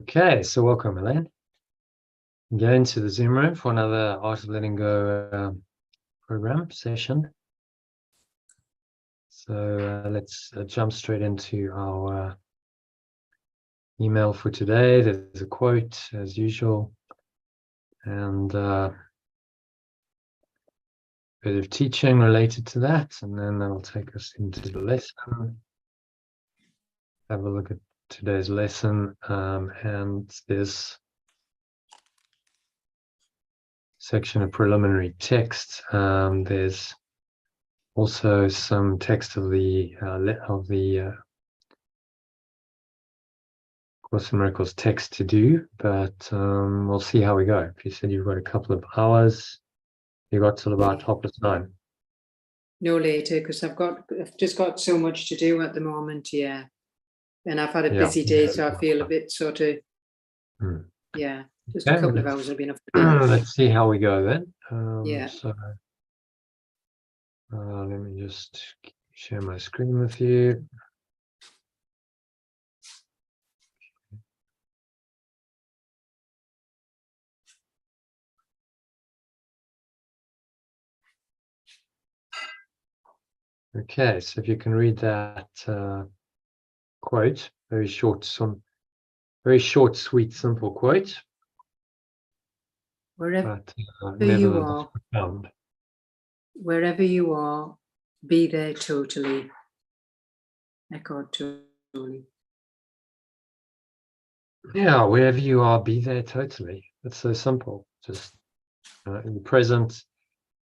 Okay, so welcome, Elaine. Go into the Zoom room for another Art of Letting Go program session. So let's jump straight into our email for today. There's a quote as usual, and a bit of teaching related to that, and then that'll take us into the lesson. Have a look at today's lesson, and there's section of preliminary text. There's also some text of the Course in Miracles text to do, but we'll see how we go. If you said you've got a couple of hours, you got till about 9:30. No later, because I've just got so much to do at the moment. Yeah, and I've had a busy day, so I feel a bit sort of yeah. Just a couple of hours will be enough. Let's see how we go then. Yeah. So let me just share my screen with you. Okay, so if you can read that quote, very short, sweet, simple quote. Wherever but, you are, profound. Wherever you are, be there totally. Echoed totally. Yeah, wherever you are, be there totally. It's so simple. Just in the present,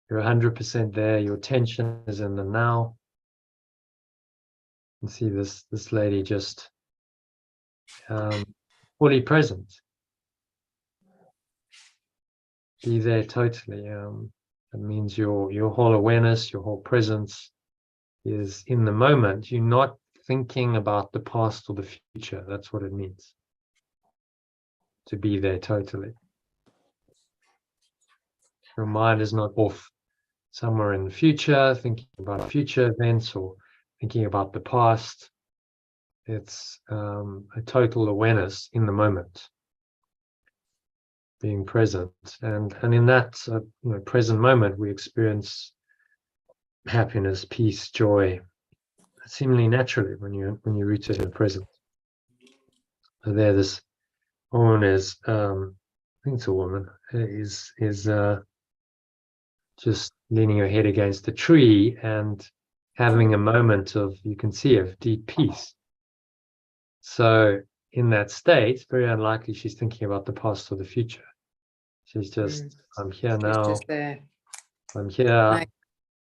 you're 100% there. Your attention is in the now. You can see this lady just fully present. Be there totally. That means your whole awareness, your whole presence is in the moment. You're not thinking about the past or the future. That's what it means to be there totally. Your mind is not off somewhere in the future, thinking about future events or thinking about the past. It's a total awareness in the moment, being present, and in that present moment, we experience happiness, peace, joy, seemingly naturally when you're rooted in present. So there, this woman is, I think it's a woman, is just leaning her head against the tree and having a moment of, you can see, of deep peace. So in that state, very unlikely she's thinking about the past or the future. She's just, I'm here now. Just there. I'm here. Right.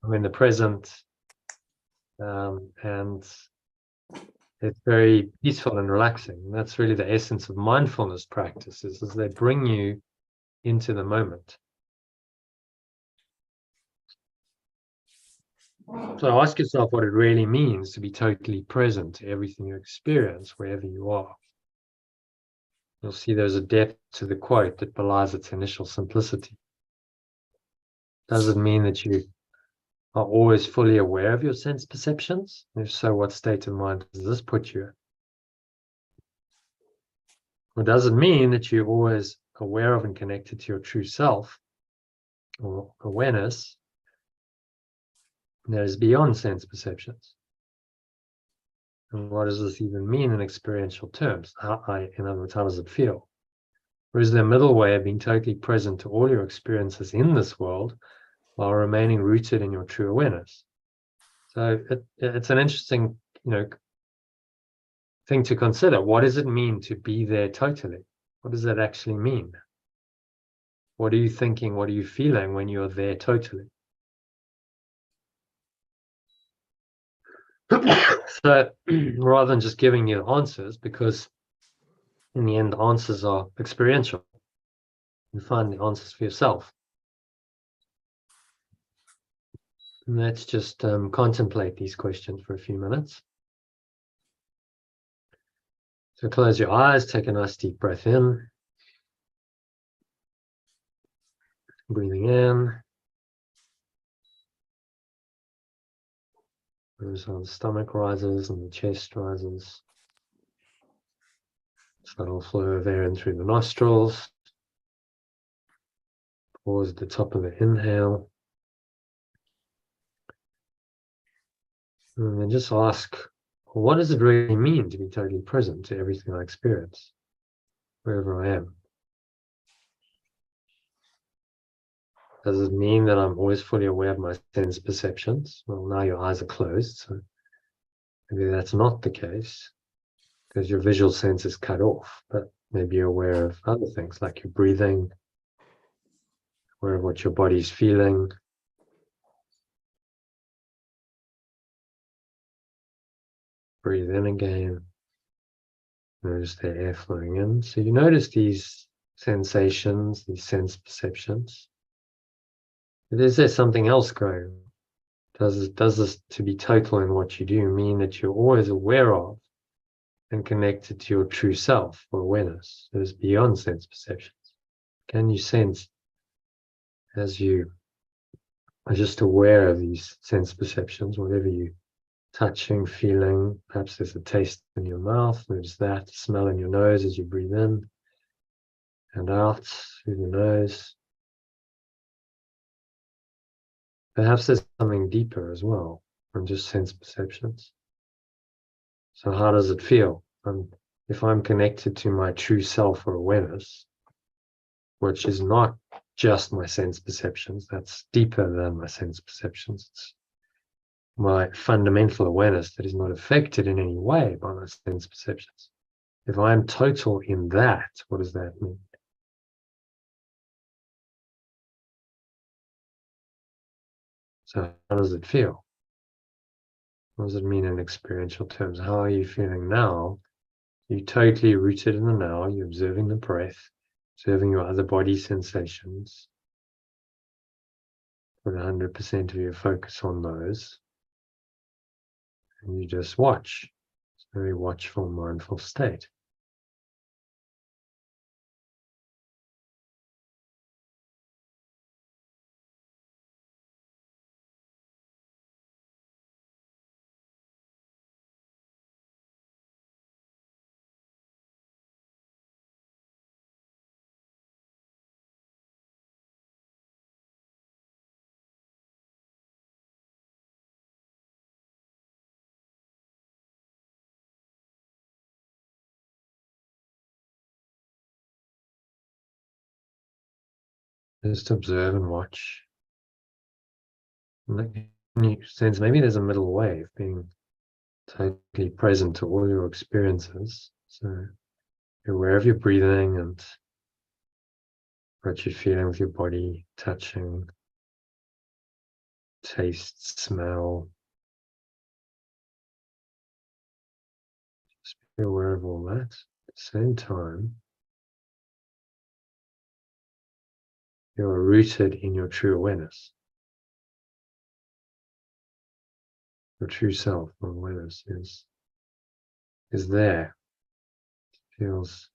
I'm in the present. And it's very peaceful and relaxing. And that's really the essence of mindfulness practices, is they bring you into the moment. So ask yourself what it really means to be totally present to everything you experience, wherever you are. You'll see there's a depth to the quote that belies its initial simplicity. Does it mean that you are always fully aware of your sense perceptions? If so, what state of mind does this put you in? Or does it mean that you're always aware of and connected to your true self or awareness that is beyond sense perceptions? And what does this even mean in experiential terms? In other words, how does it feel? Or is there a middle way of being totally present to all your experiences in this world while remaining rooted in your true awareness? So it's an interesting, thing to consider. What does it mean to be there totally? What does that actually mean? What are you thinking? What are you feeling when you're there totally? So rather than just giving you answers, because in the end, the answers are experiential. You find the answers for yourself. And let's just contemplate these questions for a few minutes. So close your eyes, take a nice deep breath in. Breathing in. So the stomach rises and the chest rises. Subtle flow of air in through the nostrils. Pause at the top of the inhale. And then just ask, what does it really mean to be totally present to everything I experience, wherever I am? Does it mean that I'm always fully aware of my sense perceptions? Well, now your eyes are closed, so maybe that's not the case, because your visual sense is cut off, but maybe you're aware of other things, like your breathing, aware of what your body's feeling. Breathe in again. Notice the air flowing in. So you notice these sensations, these sense perceptions. But is there something else going on? Does this, to be total in what you do, mean that you're always aware of and connected to your true self or awareness that is beyond sense perceptions? Can you sense as you are just aware of these sense perceptions, whatever you touching, feeling, perhaps there's a taste in your mouth, there's that smell in your nose as you breathe in and out through the nose. Perhaps there's something deeper as well than just sense perceptions. So how does it feel? If I'm connected to my true self or awareness, which is not just my sense perceptions, that's deeper than my sense perceptions. It's my fundamental awareness that is not affected in any way by my sense perceptions. If I am total in that, what does that mean? So how does it feel? What does it mean in experiential terms? How are you feeling now? You're totally rooted in the now. You're observing the breath, observing your other body sensations. Put 100% of your focus on those. And you just watch. It's a very watchful, mindful state. Just observe and watch. And you sense maybe there's a middle way of being totally present to all your experiences. So you're aware of your breathing and what you're feeling with your body, touching, taste, smell. Just be aware of all that. At the same time, you're rooted in your true awareness. Your true self or awareness is there. It feels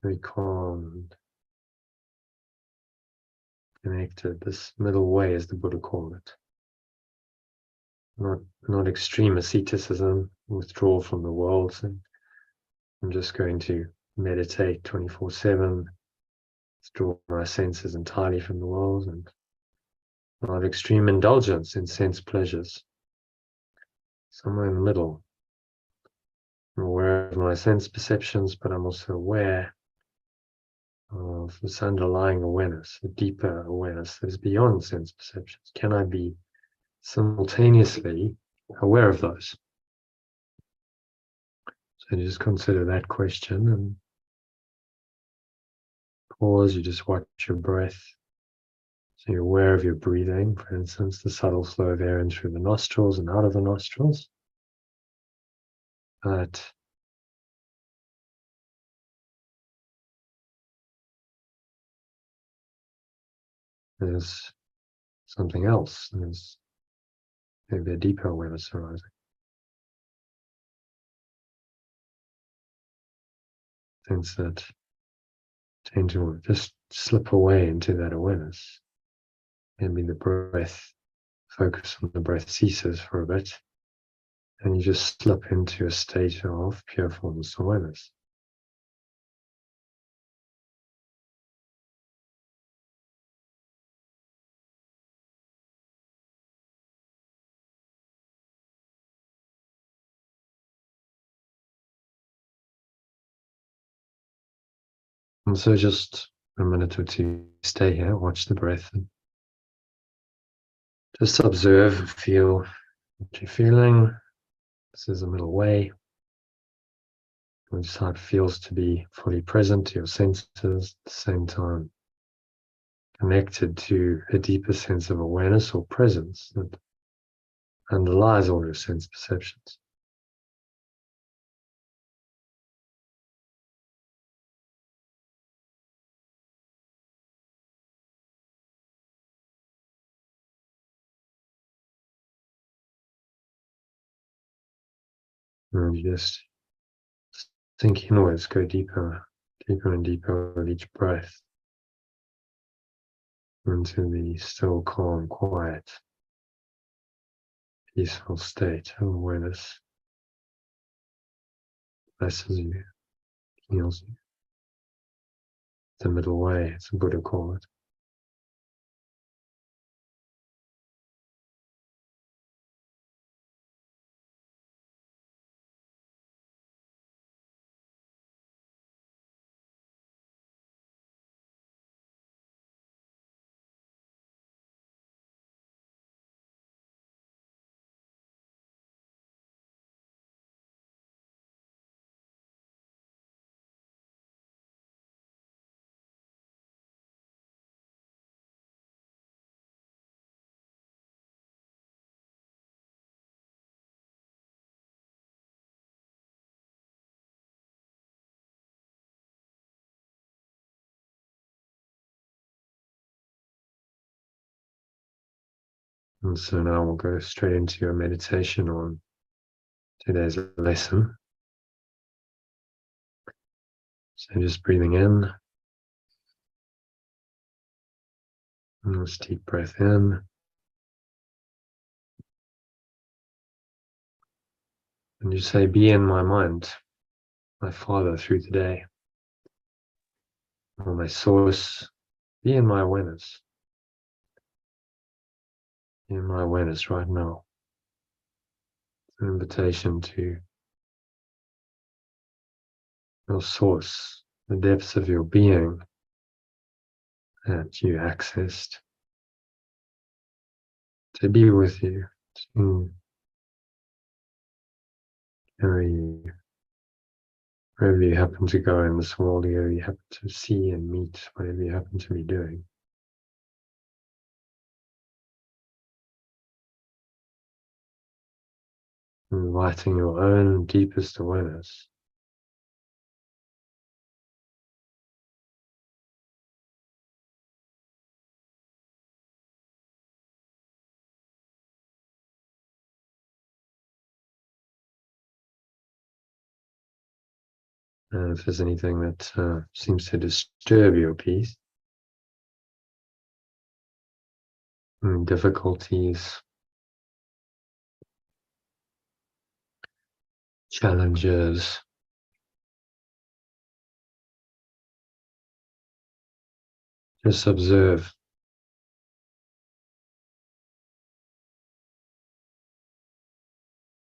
very calm and connected. This middle way, as the Buddha called it. Not extreme asceticism, withdrawal from the world. So I'm just going to meditate 24/7, withdraw my senses entirely from the world, and not extreme indulgence in sense pleasures. Somewhere in the middle. I'm aware of my sense perceptions, but I'm also aware of this underlying awareness, a deeper awareness that is beyond sense perceptions. Can I be simultaneously aware of those? So you just consider that question and pause, you just watch your breath. So you're aware of your breathing, for instance, the subtle flow of air in through the nostrils and out of the nostrils. But there's something else. There's maybe a deeper awareness arising. Things that tend to just slip away into that awareness. Maybe the breath, focus on the breath ceases for a bit. And you just slip into a state of pure formless awareness. And so just a minute or two, stay here, watch the breath, and just observe, feel what you're feeling. This is a middle way. Just how it feels to be fully present to your senses, at the same time connected to a deeper sense of awareness or presence that underlies all your sense perceptions. And you just sink inwards, go deeper, deeper and deeper with each breath into the still, calm, quiet, peaceful state of awareness. Blesses you, heals you. The middle way, as the Buddha called it. And so now we'll go straight into your meditation on today's lesson. So just breathing in, and this deep breath in. And you say, be in my mind, my Father through today, or my source, be in my awareness. Be in my awareness right now. It's an invitation to your source, the depths of your being that you accessed, to be with you, to carry you wherever you happen to go in this world, wherever you happen to see and meet, whatever you happen to be doing. Inviting your own deepest awareness and if there's anything that seems to disturb your peace, difficulties, challenges, just observe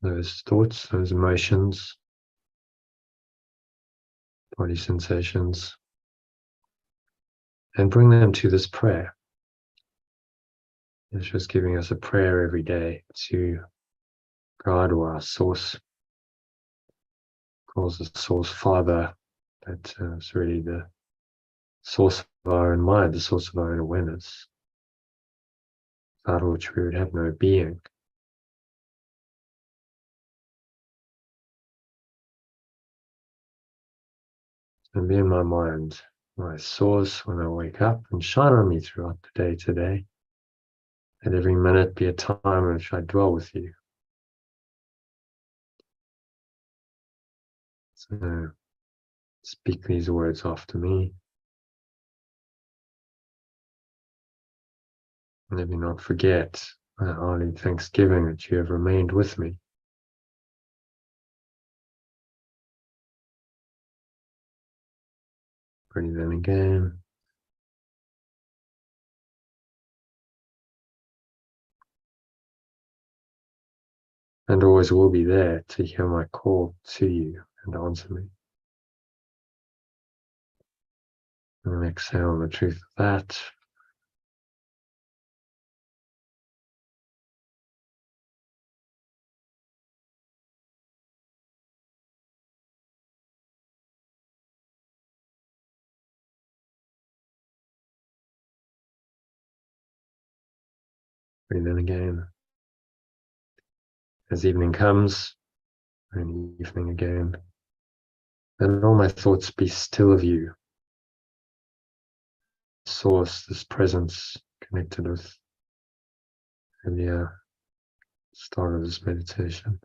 those thoughts, those emotions, body sensations, and bring them to this prayer. It's just giving us a prayer every day to God or our source, calls the source Father, that is really the source of our own mind, the source of our own awareness, without which we would have no being. And be in my mind, my source when I wake up, and shine on me throughout the day today. Let every minute be a time in which I dwell with you. So speak these words after me. And let me not forget my holy thanksgiving that you have remained with me Breathe in again. And always will be there to hear my call to you and answer me. And exhale the truth of that. Breathe in again. As evening comes, and evening again, then all my thoughts be still of you. Source, this presence connected with the start of this meditation.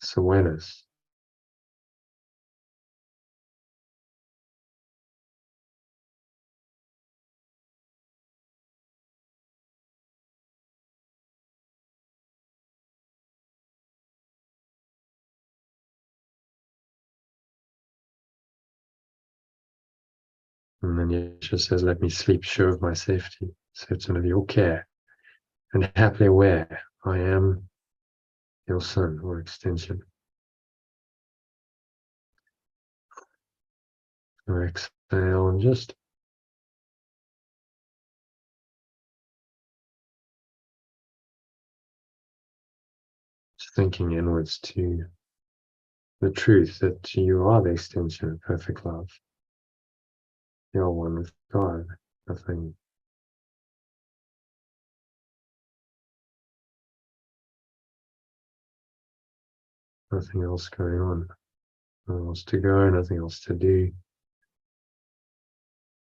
This awareness. And then Yeshua says, let me sleep sure of my safety, certain of your care, and happily aware I am your son or extension. So exhale and just thinking inwards to the truth that you are the extension of perfect love. You are one with God, nothing else going on, nothing else to go, nothing else to do.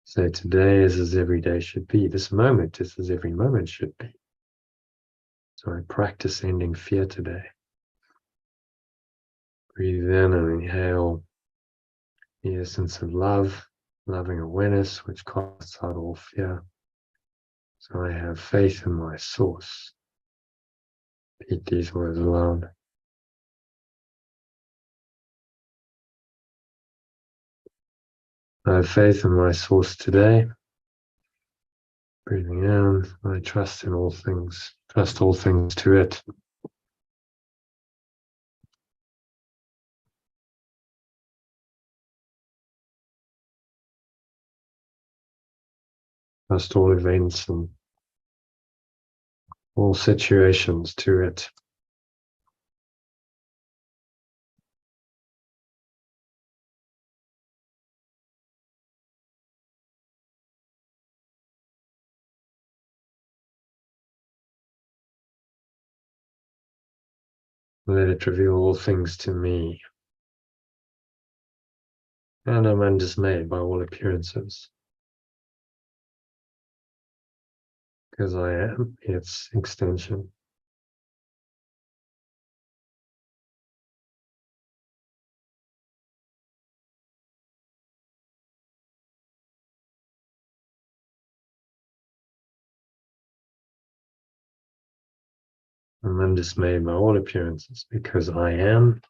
So today is as every day should be. This moment is as every moment should be. So I practice ending fear today. Breathe in and inhale the essence of love, loving awareness, which casts out all fear. So I have faith in my source. Repeat these words aloud. I have faith in my source today. Breathing in, I trust in all things, trust all things to it. Trust all events and all situations to it. Let it reveal all things to me. And I'm undismayed by all appearances, because I am its extension. I'm undismayed by all appearances, because I am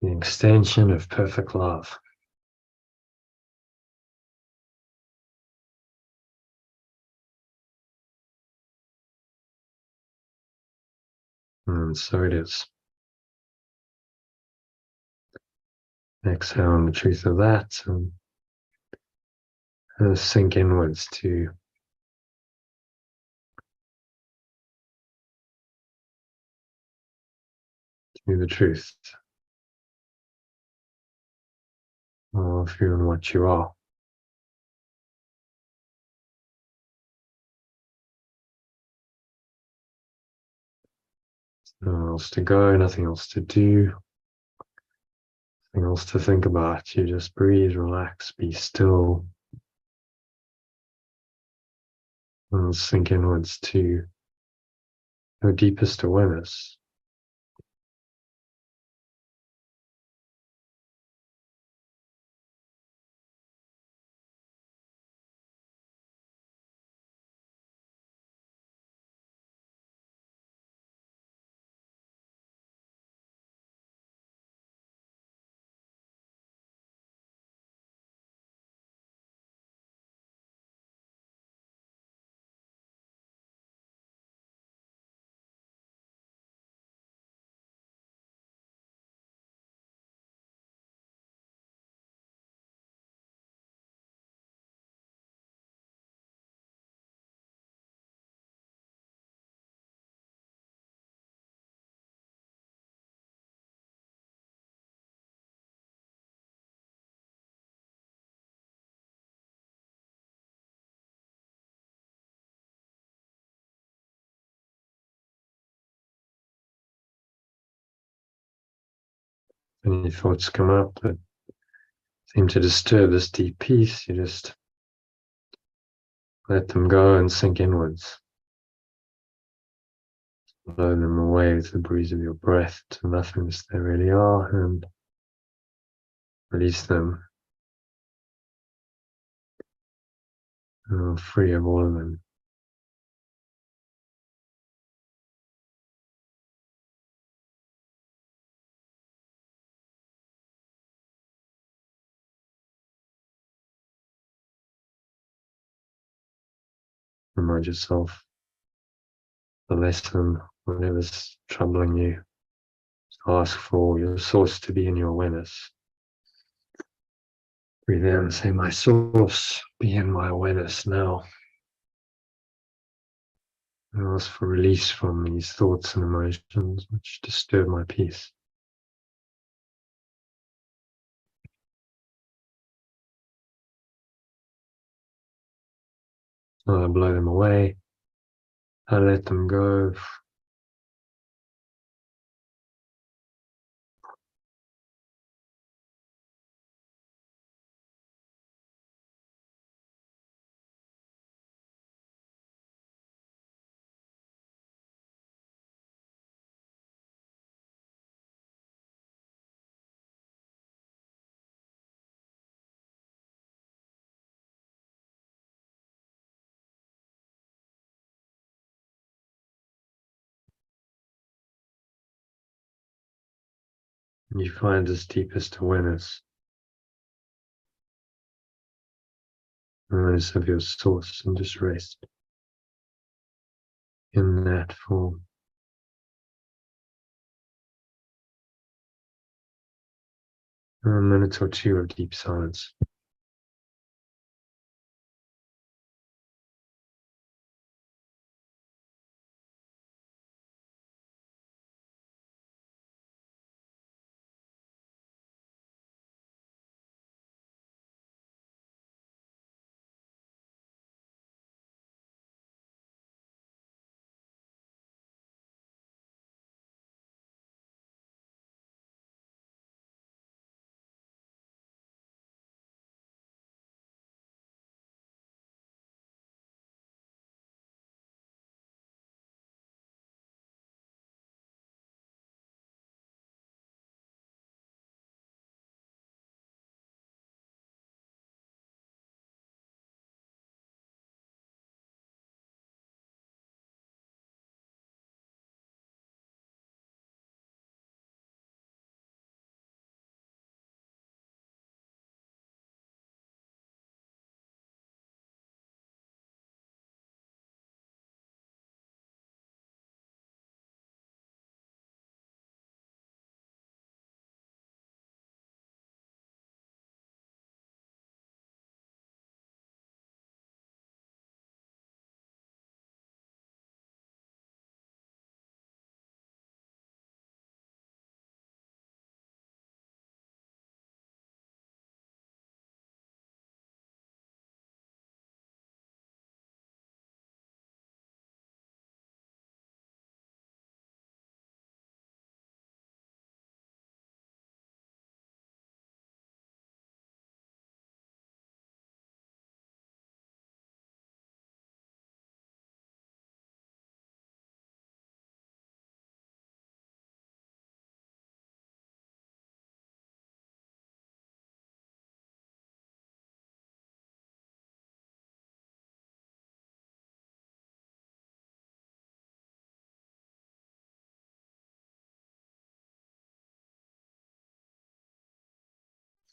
the extension of perfect love. And so it is. Exhale the truth of that and sink inwards to the truth of who and what you are. Nothing else to go, nothing else to do, nothing else to think about. You just breathe, relax, be still, and sink inwards to your deepest awareness. Any thoughts come up that seem to disturb this deep peace, you just let them go and sink inwards. Blow them away with the breeze of your breath to nothingness they really are, and release them. Free of all of them. Remind yourself the lesson, whatever's troubling you. Ask for your source to be in your awareness. Breathe in and say, my source, be in my awareness now. And ask for release from these thoughts and emotions which disturb my peace. I blow them away. I let them go. You find this deepest awareness. Awareness of your source, and just rest in that form. A minute or two of deep silence.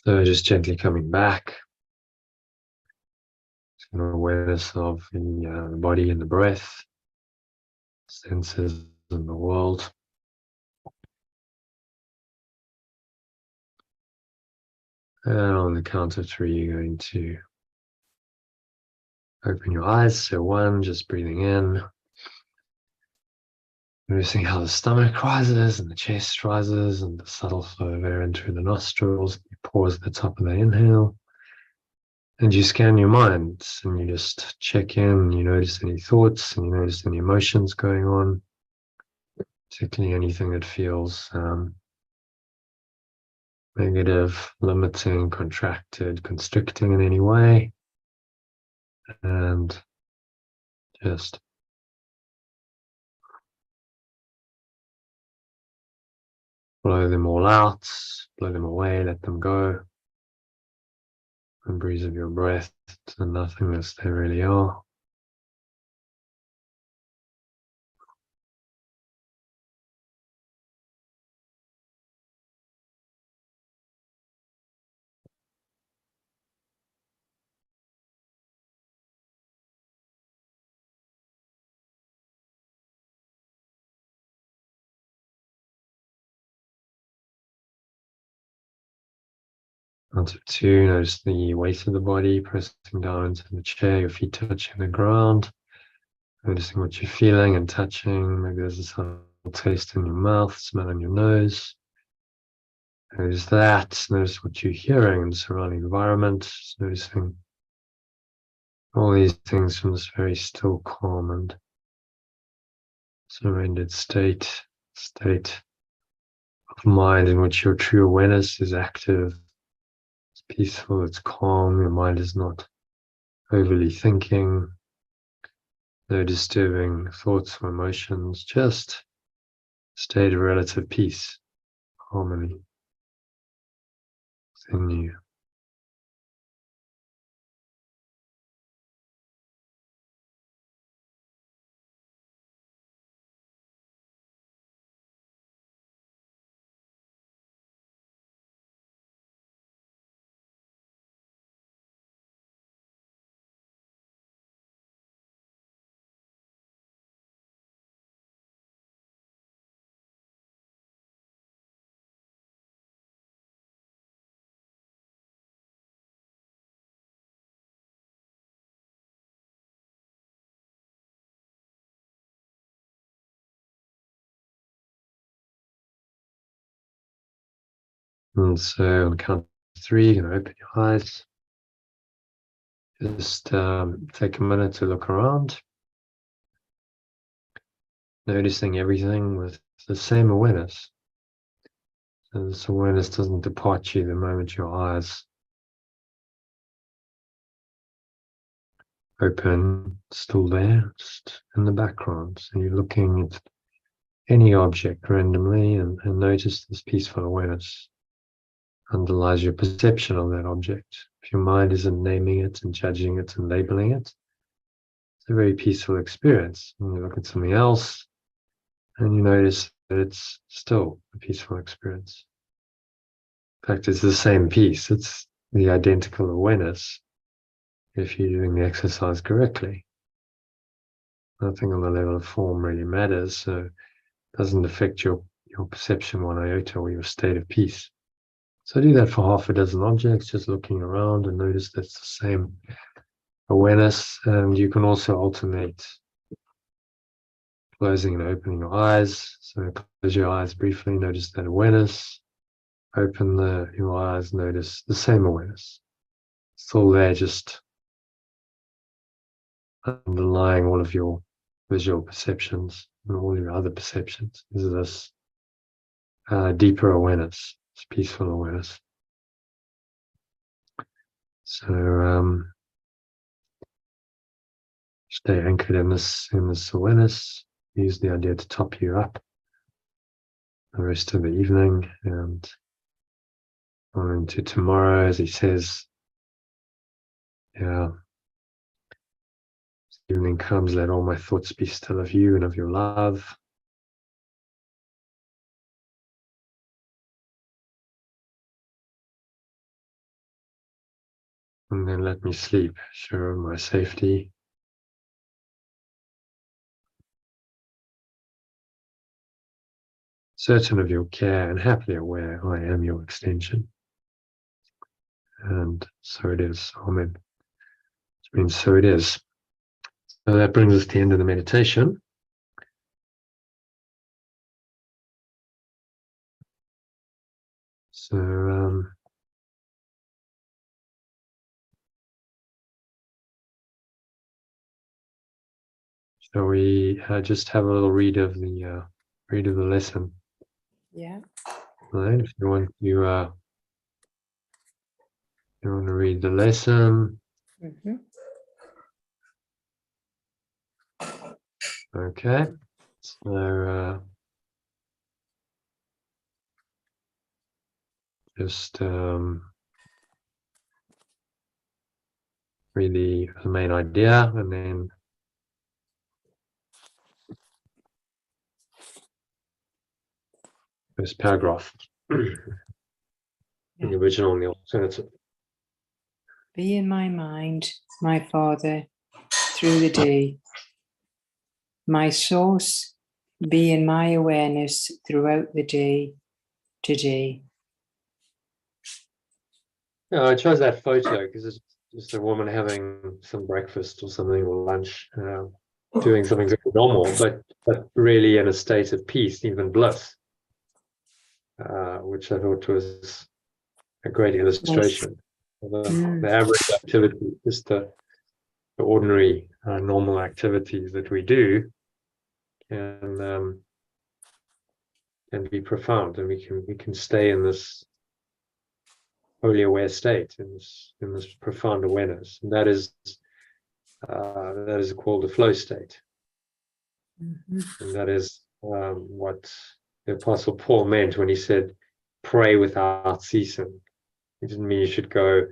So just gently coming back. An awareness of the body and the breath, senses and the world. And on the count of 3, you're going to open your eyes. So 1, just breathing in. Noticing how the stomach rises and the chest rises and the subtle flow of air in through the nostrils. You pause at the top of the inhale. And you scan your mind and you just check in. You notice any thoughts and you notice any emotions going on. Particularly anything that feels negative, limiting, contracted, constricting in any way. And just blow them all out, blow them away, let them go. And breeze of your breath to nothingness they really are. Count of 2, notice the weight of the body pressing down into the chair, your feet touching the ground. Noticing what you're feeling and touching. Maybe there's a subtle taste in your mouth, smell in your nose. Notice that. Notice what you're hearing in the surrounding environment. Just noticing all these things from this very still, calm, and surrendered state of mind in which your true awareness is active, it's peaceful, it's calm, your mind is not overly thinking, no disturbing thoughts or emotions, just state of relative peace, harmony within you. And so on count of 3, you're going to open your eyes. Just take a minute to look around, noticing everything with the same awareness. So this awareness doesn't depart you the moment your eyes open, still there, just in the background. So you're looking at any object randomly and notice this peaceful awareness underlies your perception of that object. If your mind isn't naming it and judging it and labeling it, it's a very peaceful experience. When you look at something else and you notice that it's still a peaceful experience. In fact, it's the same peace. It's the identical awareness if you're doing the exercise correctly. Nothing on the level of form really matters, so it doesn't affect your perception one iota or your state of peace. So do that for half a dozen objects, just looking around and notice that's the same awareness. And you can also alternate closing and opening your eyes. So close your eyes briefly, notice that awareness. Open your eyes, notice the same awareness. Still there, just underlying all of your visual perceptions and all your other perceptions is this deeper awareness, this peaceful awareness. So stay anchored in this awareness. Use the idea to top you up the rest of the evening and on into tomorrow, as he says. Yeah. Evening comes, let all my thoughts be still of you and of your love. And then let me sleep, sure of my safety. Certain of your care and happily aware I am your extension. And so it is. Amen. It means so it is. So that brings us to the end of the meditation. So shall we just have a little read of the lesson? Yeah. Right. If you want to You want to read the lesson? Okay. So just read the main idea and then first paragraph. The original and the alternative. Be in my mind, my Father, through the day. My source, be in my awareness throughout the day, today. Yeah, I chose that photo because it's just a woman having some breakfast or something or lunch, doing something very normal, but really in a state of peace, even bliss, which I thought was a great illustration. The average activity, just the ordinary, normal activities that we do, can be profound, and we can stay in this wholly aware state, in this profound awareness, and that is called the flow state. And that is what the Apostle Paul meant when he said, "Pray without ceasing." He didn't mean you should go,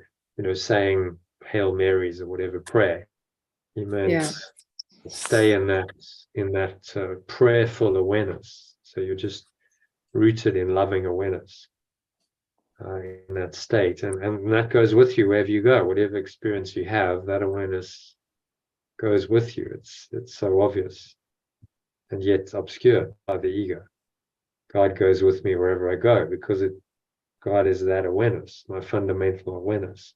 saying Hail Marys or whatever prayer. He meant stay in that prayerful awareness. So you're just rooted in loving awareness in that state, and that goes with you wherever you go. Whatever experience you have, that awareness goes with you. It's so obvious and yet obscured by the ego. God goes with me wherever I go because God is that awareness, my fundamental awareness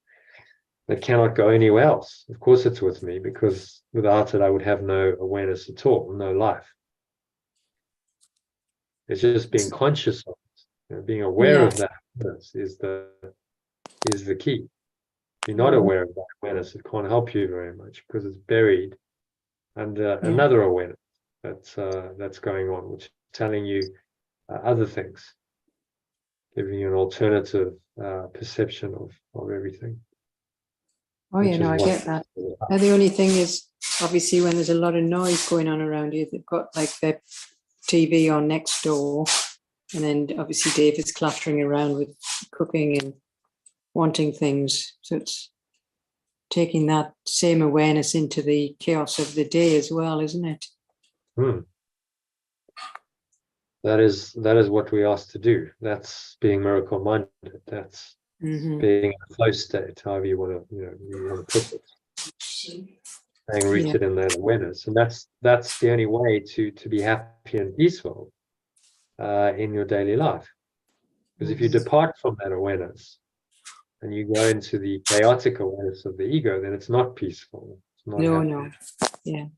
that cannot go anywhere else. Of course it's with me, because without it I would have no awareness at all, no life. It's just being conscious of it, being aware of that awareness is the key. If you're not aware of that awareness, it can't help you very much because it's buried under another awareness that's going on, which is telling you other things, giving you an alternative perception of everything. Oh, I get that. Now, the only thing is, obviously, when there's a lot of noise going on around you, they've got like their TV on next door, and then obviously David's clattering around with cooking and wanting things. So it's taking that same awareness into the chaos of the day as well, isn't it? That is what we asked to do. That's being miracle minded. That's being in a flow state, however you want to put it. Staying rooted in that awareness, and that's the only way to be happy and peaceful in your daily life. Because if you depart from that awareness and you go into the chaotic awareness of the ego, then it's not peaceful. It's not happy.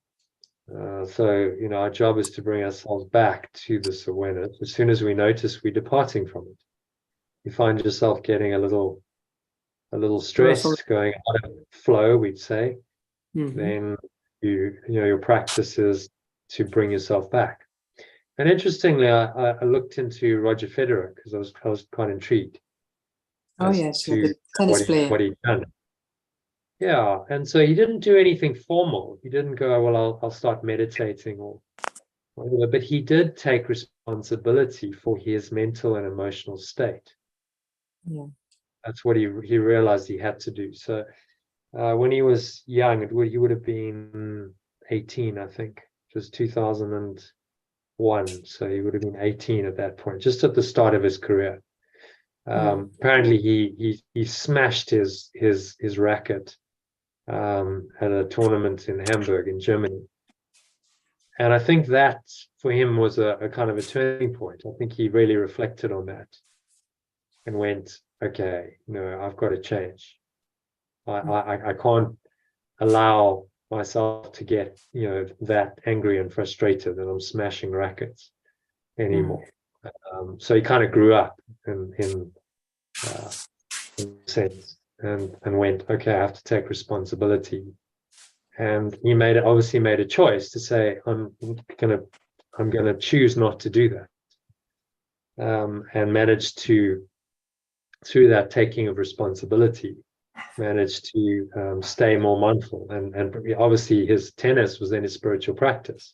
So our job is to bring ourselves back to this awareness. As soon as we notice we're departing from it, you find yourself getting a little stressed, going out of flow, we'd say. Then your practice is to bring yourself back. And interestingly, I looked into Roger Federer because I was quite intrigued. The tennis player. What he'd done. Yeah, and so he didn't do anything formal. He didn't go, well, I'll start meditating or whatever, but he did take responsibility for his mental and emotional state. That's what he realized he had to do. So when he was young, he would have been 18, I think. It was 2001, so he would have been 18 at that point, just at the start of his career. Apparently, he smashed his racket at a tournament in Hamburg in Germany, and I think that for him was a kind of a turning point. I think he really reflected on that and went, okay, I've got to change. I can't allow myself to get that angry and frustrated that I'm smashing rackets anymore. So he kind of grew up in a sense and went, okay, I have to take responsibility. And he obviously made a choice to say, I'm gonna choose not to do that, and managed to, through that taking of responsibility, managed to stay more mindful, and obviously his tennis was then his spiritual practice.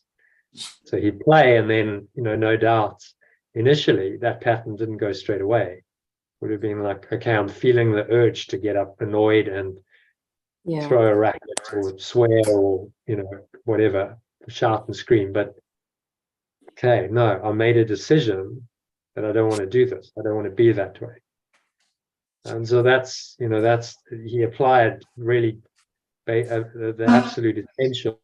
So he'd play, and then, no doubt initially that pattern didn't go straight away. Would have been like, okay, I'm feeling the urge to get up annoyed and throw a racket or swear or whatever, shout and scream. But okay, no, I made a decision that I don't want to do this. I don't want to be that way. And so that's he applied really the absolute essential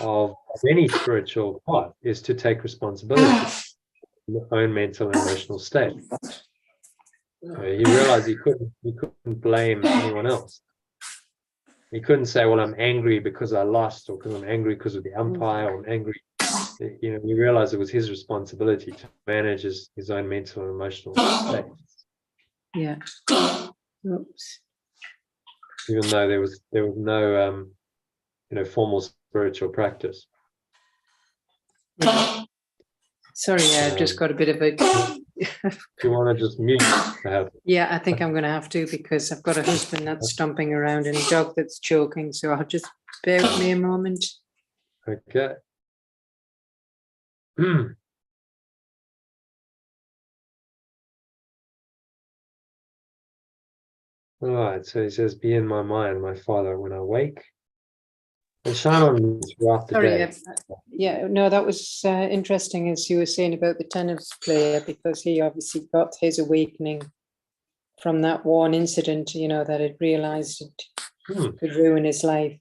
of any spiritual path is to take responsibility for your own mental and emotional state. He realized he couldn't blame anyone else. He couldn't say, well, I'm angry because I lost, or because I'm angry because of the umpire, or I'm angry. He realized it was his responsibility to manage his own mental and emotional state. Yeah. Oops. Even though there was no formal spiritual practice. Yeah. Sorry, I've just got a bit of a. Do you want to just mute? Yeah, I think I'm going to have to, because I've got a husband that's stomping around and a dog that's choking. So I'll just bear with me a moment. Okay. All right. So he says, "Be in my mind, my Father, when I wake, and shine on me throughout the day." Yeah, no, that was interesting, as you were saying about the tennis player, because he obviously got his awakening from that one incident, that it realized it could ruin his life.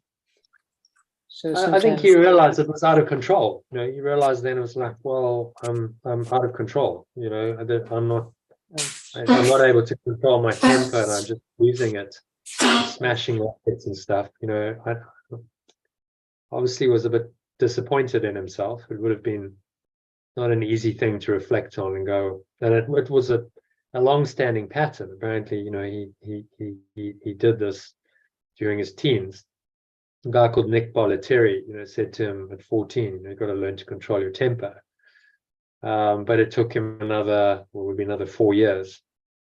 So I think he realized it was out of control. He realized then it was like, well, I'm out of control. I'm not able to control my temper, and I'm just losing it, smashing rackets and stuff. I obviously was a bit disappointed in himself. It would have been not an easy thing to reflect on and go. And it was a long-standing pattern. Apparently, he did this during his teens. A guy called Nick Bollettieri, said to him at 14, you've got to learn to control your temper. But it took him another 4 years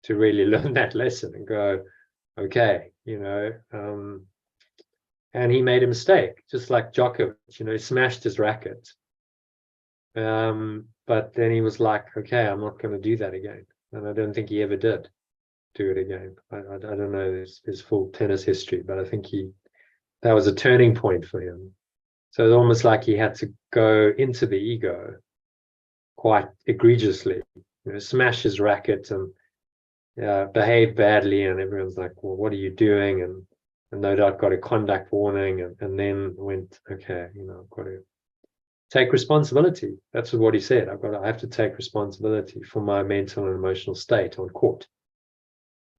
to really learn that lesson and go, okay, and he made a mistake, just like Djokovic, he smashed his racket. But then he was like, okay, I'm not going to do that again. And I don't think he ever did do it again. I don't know his full tennis history, but I think that was a turning point for him. So it's almost like he had to go into the ego quite egregiously, smash his racket and behave badly, and everyone's like, well, what are you doing? And no doubt got a conduct warning, and then went, okay, I've got to take responsibility. That's what he said. I have to take responsibility for my mental and emotional state on court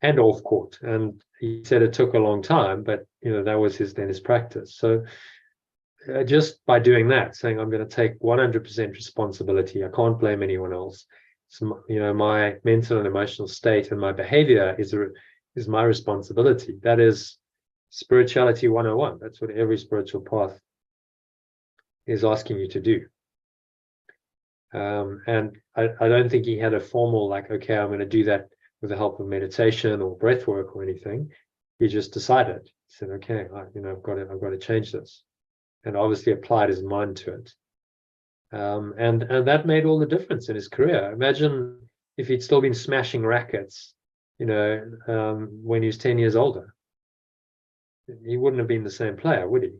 and off court. And he said it took a long time, but that was his practice. So just by doing that, saying I'm going to take 100% responsibility, I can't blame anyone else. So, my mental and emotional state and my behavior is my responsibility. That is spirituality 101. That's what every spiritual path is asking you to do. And I don't think he had a formal, like, okay, I'm going to do that with the help of meditation or breath work or anything. He just decided. He said, okay, I've got to change this, and obviously applied his mind to it. And that made all the difference in his career. Imagine if he'd still been smashing rackets, when he was 10 years older. He wouldn't have been the same player, would he?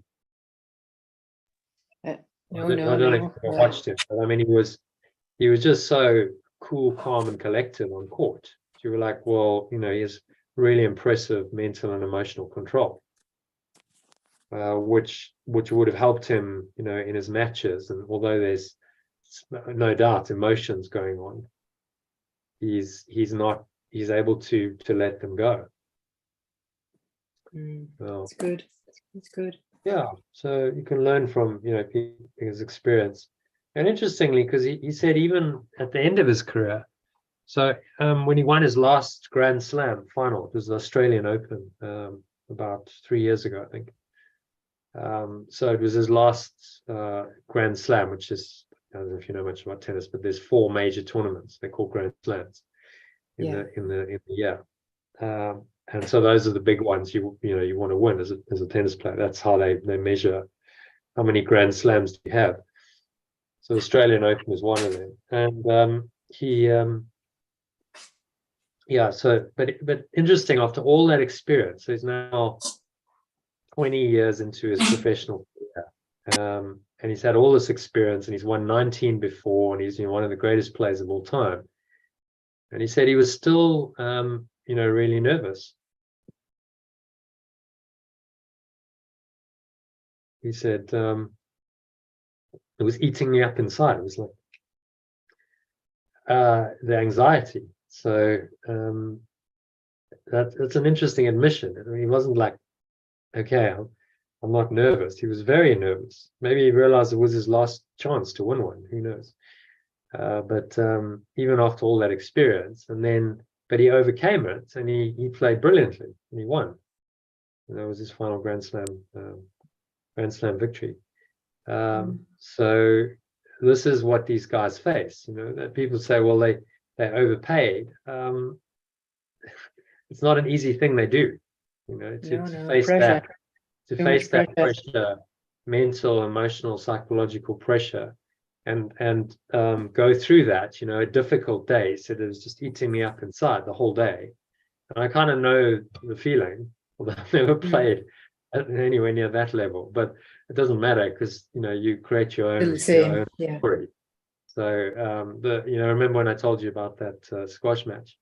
I don't know if you watched him, but I mean, he was just so cool, calm, and collected on court. You were like, well, he has really impressive mental and emotional control, which would have helped him, in his matches. And although there's no doubt emotions going on, he's able to let them go. Well, it's good. It's good. Yeah, so you can learn from his experience. And interestingly, because he said even at the end of his career, so when he won his last Grand Slam final, it was the Australian Open about 3 years ago, I think. So it was his last Grand Slam, which is, I don't know if you know much about tennis, but there's 4 major tournaments. They're called Grand Slams in the year. so those are the big ones you want to win as a tennis player. That's how they measure how many Grand Slams do you have. So Australian Open is one of them, and So, but interesting. After all that experience, so he's now 20 years into his professional career, and he's had all this experience, and he's won 19 before, and he's one of the greatest players of all time. And he said he was still, really nervous. He said it was eating me up inside. It was like the anxiety. So that's an interesting admission. I mean, he wasn't like, okay, I'm not nervous. He was very nervous. Maybe he realized it was his last chance to win one. Who knows? But even after all that experience, but he overcame it, and he played brilliantly, and he won. And that was his final Grand Slam victory. So this is what these guys face. That people say, well, they overpaid. It's not an easy thing they do. To face pressure. that pressure, mental, emotional, psychological pressure, and go through that. A difficult day. So it was just eating me up inside the whole day. And I kind of know the feeling, although I've never played anywhere near that level. But it doesn't matter, because you create your own story. So I remember when I told you about that squash match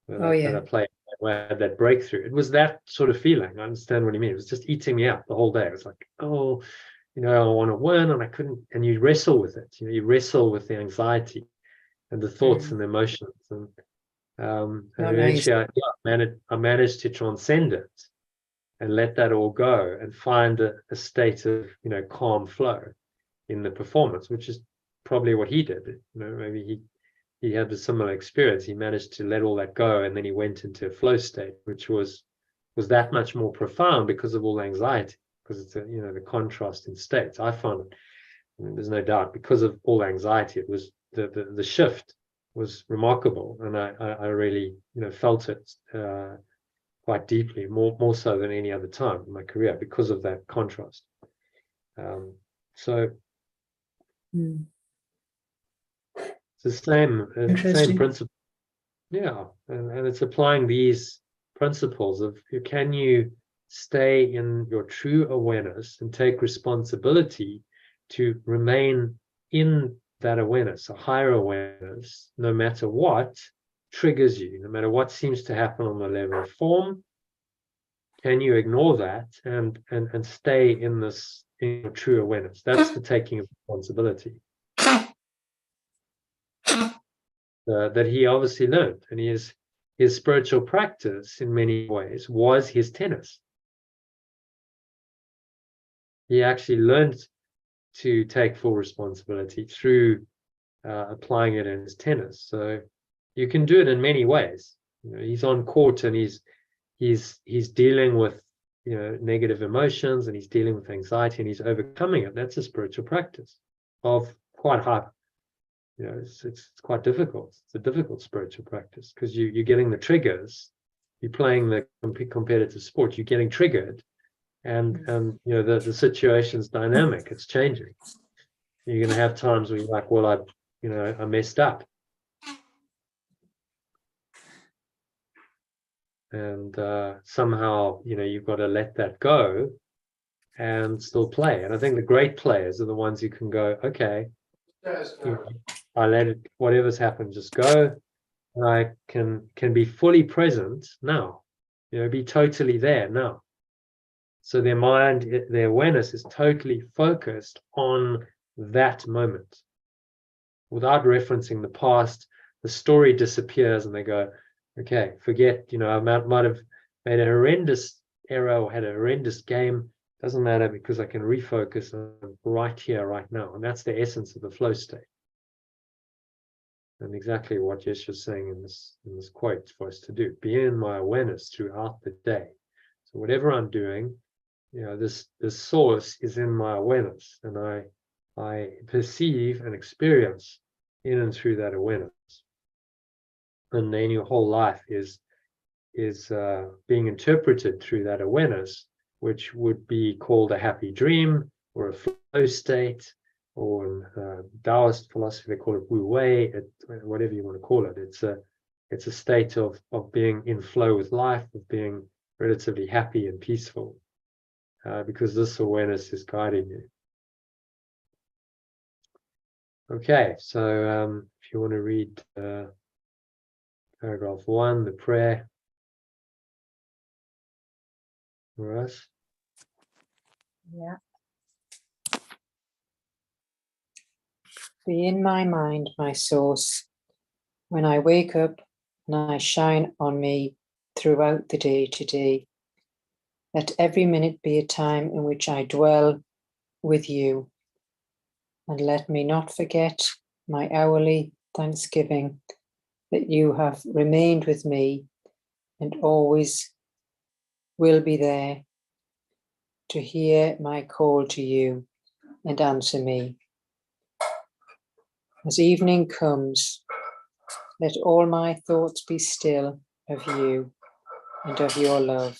that I played, where I had that breakthrough. It was that sort of feeling. I understand what you mean. It was just eating me up the whole day. It was like, I want to win, and I couldn't. And you wrestle with it. You wrestle with the anxiety and the thoughts and the emotions. And eventually, I managed to transcend it and let that all go, and find a state of calm flow in the performance, which is probably what he did. Maybe he had a similar experience. He managed to let all that go, and then he went into a flow state, which was that much more profound because of all the anxiety, because it's the contrast in states. I found it, there's no doubt, because of all the anxiety, it was the shift was remarkable, and I really felt it quite deeply, more so than any other time in my career, because of that contrast. So it's the same principle. Yeah, and it's applying these principles of, can you stay in your true awareness and take responsibility to remain in that awareness, a higher awareness, no matter what triggers you, no matter what seems to happen on the level of form. Can you ignore that and stay in this, in your true awareness? That's the taking of responsibility that he obviously learned. And his spiritual practice, in many ways, was his tennis. He actually learned to take full responsibility through applying it in his tennis. So you can do it in many ways. He's on court, and he's dealing with negative emotions, and he's dealing with anxiety, and he's overcoming it. That's a spiritual practice of quite high. It's quite difficult. It's a difficult spiritual practice, because you're getting the triggers. You're playing the competitive sport. You're getting triggered, and the situation's dynamic. It's changing. You're going to have times where you're like, well, I messed up, and somehow you've got to let that go and still play. And I think the great players are the ones who can go, okay, I let it, whatever's happened, just go, and I can be fully present now, be totally there now. So their mind, their awareness is totally focused on that moment, without referencing the past. The story disappears, and they go, okay, forget, I might have made a horrendous error or had a horrendous game. Doesn't matter, because I can refocus on right here, right now. And that's the essence of the flow state. And exactly what Yeshua's saying in this quote for us to do: be in my awareness throughout the day. So whatever I'm doing, this source is in my awareness, and I perceive and experience in and through that awareness. And then your whole life is being interpreted through that awareness, which would be called a happy dream or a flow state, or in Taoist philosophy they call it Wu Wei, whatever you want to call it. It's a state of being in flow with life, of being relatively happy and peaceful, because this awareness is guiding you. Okay, so if you want to read paragraph 1, the prayer for us. Yeah. Be in my mind, my source, when I wake up and I shine on me throughout the day today. Let every minute be a time in which I dwell with you, and let me not forget my hourly thanksgiving that you have remained with me and always will be there to hear my call to you and answer me. As evening comes, let all my thoughts be still of you and of your love,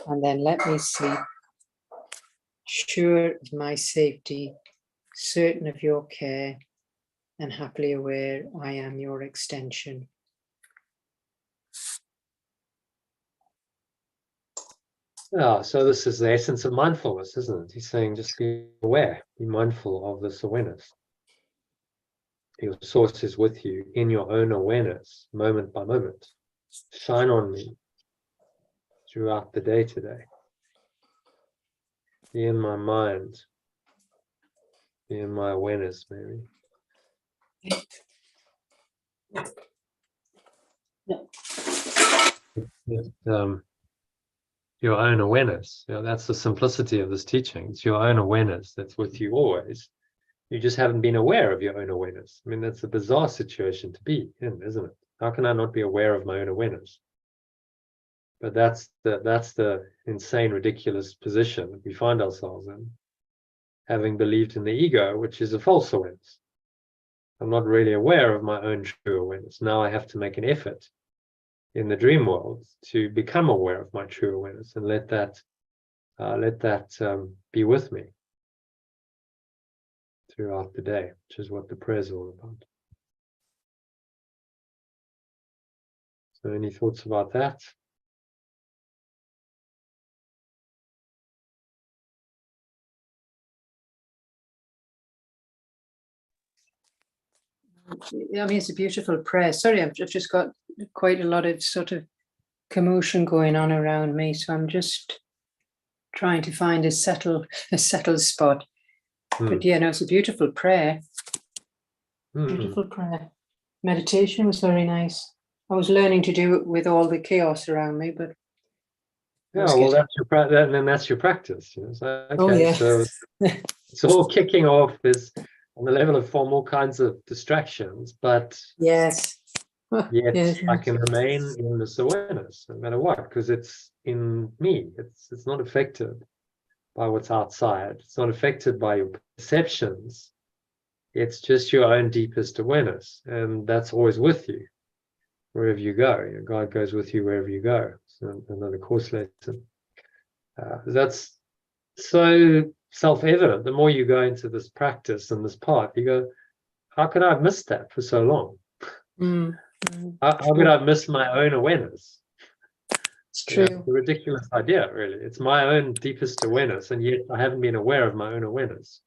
and then let me sleep, sure of my safety, certain of your care, and happily aware I am your extension. Yeah, so this is the essence of mindfulness, isn't it? He's saying just be aware, be mindful of this awareness. Your source is with you in your own awareness, moment by moment. Shine on me throughout the day today. Be in my mind. Be in my awareness, maybe. Your own awareness. You know, that's the simplicity of this teaching. It's your own awareness that's with you always. You just haven't been aware of your own awareness. I mean, that's a bizarre situation to be in, isn't it? How can I not be aware of my own awareness? But that's the insane, ridiculous position that we find ourselves in, having believed in the ego, which is a false awareness. I'm not really aware of my own true awareness. Now I have to make an effort in the dream world to become aware of my true awareness and let that be with me throughout the day, which is what the prayer is all about. So any thoughts about that? I mean, it's a beautiful prayer. Sorry, I've just got quite a lot of sort of commotion going on around me, so I'm just trying to find a settled spot. But yeah, no, it's a beautiful prayer. Beautiful prayer. Meditation was very nice. I was learning to do it with all the chaos around me, but yeah, well, that's your practice. You know? So, okay, oh, yeah. So it's all kicking off is on the level of form all kinds of distractions, but yes, yet yes. I can remain in this awareness no matter what, because it's in me. It's not affected by what's outside. It's not affected by your perceptions. It's just your own deepest awareness, and that's always with you wherever you go. You know, God goes with you wherever you go. So another course lesson. That's so self-evident. The more you go into this practice and this path, you go, how could I have missed that for so long? How could I have missed my own awareness? It's true. It's a ridiculous idea, really. It's my own deepest awareness, and yet I haven't been aware of my own awareness.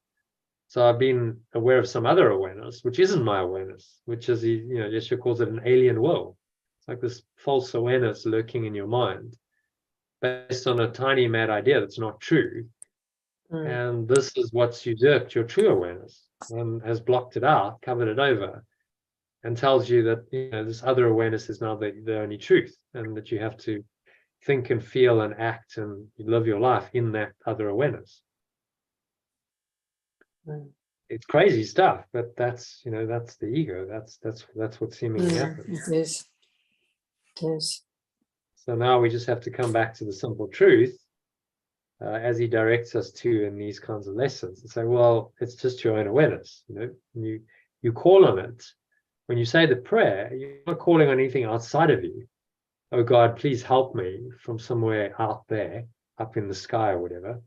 So I've been aware of some other awareness, which isn't my awareness, which is, you know, Yeshua calls it an alien will. It's like this false awareness lurking in your mind based on a tiny mad idea that's not true. And this is what's usurped your true awareness and has blocked it out, covered it over, and tells you that, you know, this other awareness is now the only truth, and that you have to think and feel and act and live your life in that other awareness. It's crazy stuff, but that's, you know, that's the ego. That's what seemingly happens. It is. It is. So now we just have to come back to the simple truth, as he directs us to in these kinds of lessons, and say, well, it's just your own awareness. You know, you call on it when you say the prayer. You're not calling on anything outside of you. oh God, please help me from somewhere out there, up in the sky or whatever.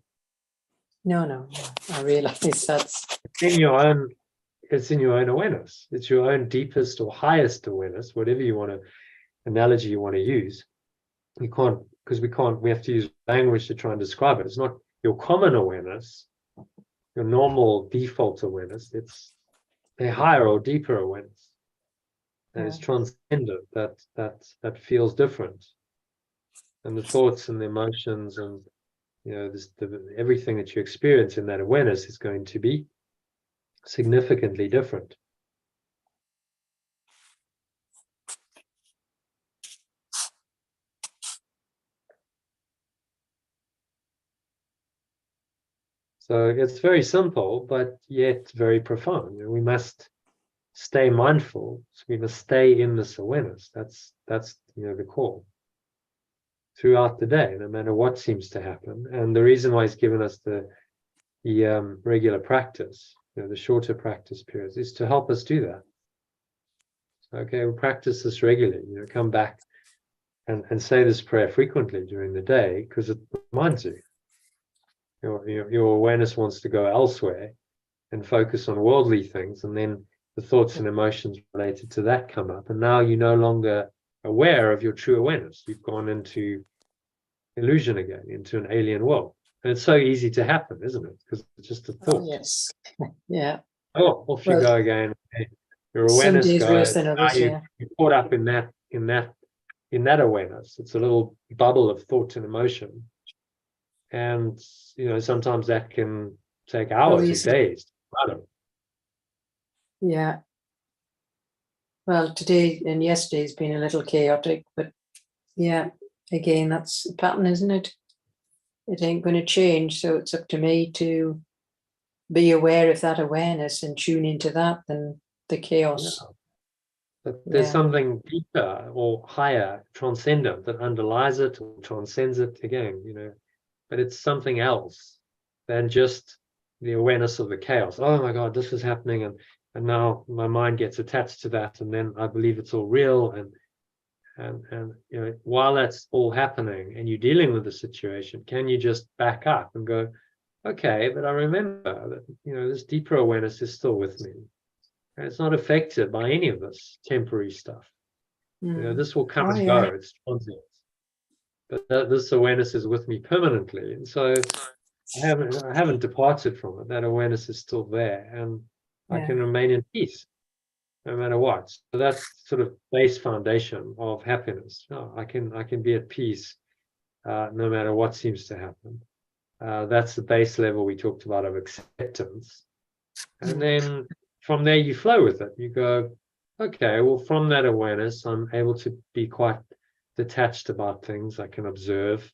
No. I realize that's In your own, it's in your own awareness. It's your own deepest or highest awareness, whatever you want to, analogy you want to use. You can't, because we have to use language to try and describe it. It's not your common awareness, your normal default awareness. It's a higher or deeper awareness that is transcendent, that feels different. And the thoughts and the emotions and everything that you experience in that awareness is going to be significantly different. So it's very simple, but yet very profound. We must stay mindful. So we must stay in this awareness. That's the call throughout the day, no matter what seems to happen. And the reason why he's given us the regular practice, the shorter practice periods, is to help us do that. So, okay, we'll practice this regularly. Come back and say this prayer frequently during the day, because it reminds you. Your awareness wants to go elsewhere and focus on worldly things, and then the thoughts and emotions related to that come up, and now you're no longer aware of your true awareness. You've gone into illusion again, into an alien world. And it's so easy to happen, isn't it? Because it's just a thought. Oh, yes. Yeah. Oh, off you go again. Your awareness some days goes. worse than others, You're caught up in that awareness. It's a little bubble of thought and emotion. And sometimes that can take hours or days. Yeah. Well, today and yesterday's been a little chaotic, but yeah, again, that's a pattern, isn't it? It ain't going to change, so it's up to me to be aware of that awareness and tune into that than the chaos. Yeah. But there's something deeper or higher, transcendent, that underlies it or transcends it again, but it's something else than just the awareness of the chaos. Oh my God, this is happening, and now my mind gets attached to that, and then I believe it's all real, and while that's all happening and you're dealing with the situation, can you just back up and go, okay, but I remember that this deeper awareness is still with me, and it's not affected by any of this temporary stuff. This will come and go. It's transient, but this awareness is with me permanently, and so I haven't departed from it. That awareness is still there, and I can remain in peace no matter what. So that's sort of base foundation of happiness. I can be at peace no matter what seems to happen. That's the base level we talked about of acceptance. And then from there you flow with it. You go, okay, well, from that awareness, I'm able to be quite detached about things. I can observe,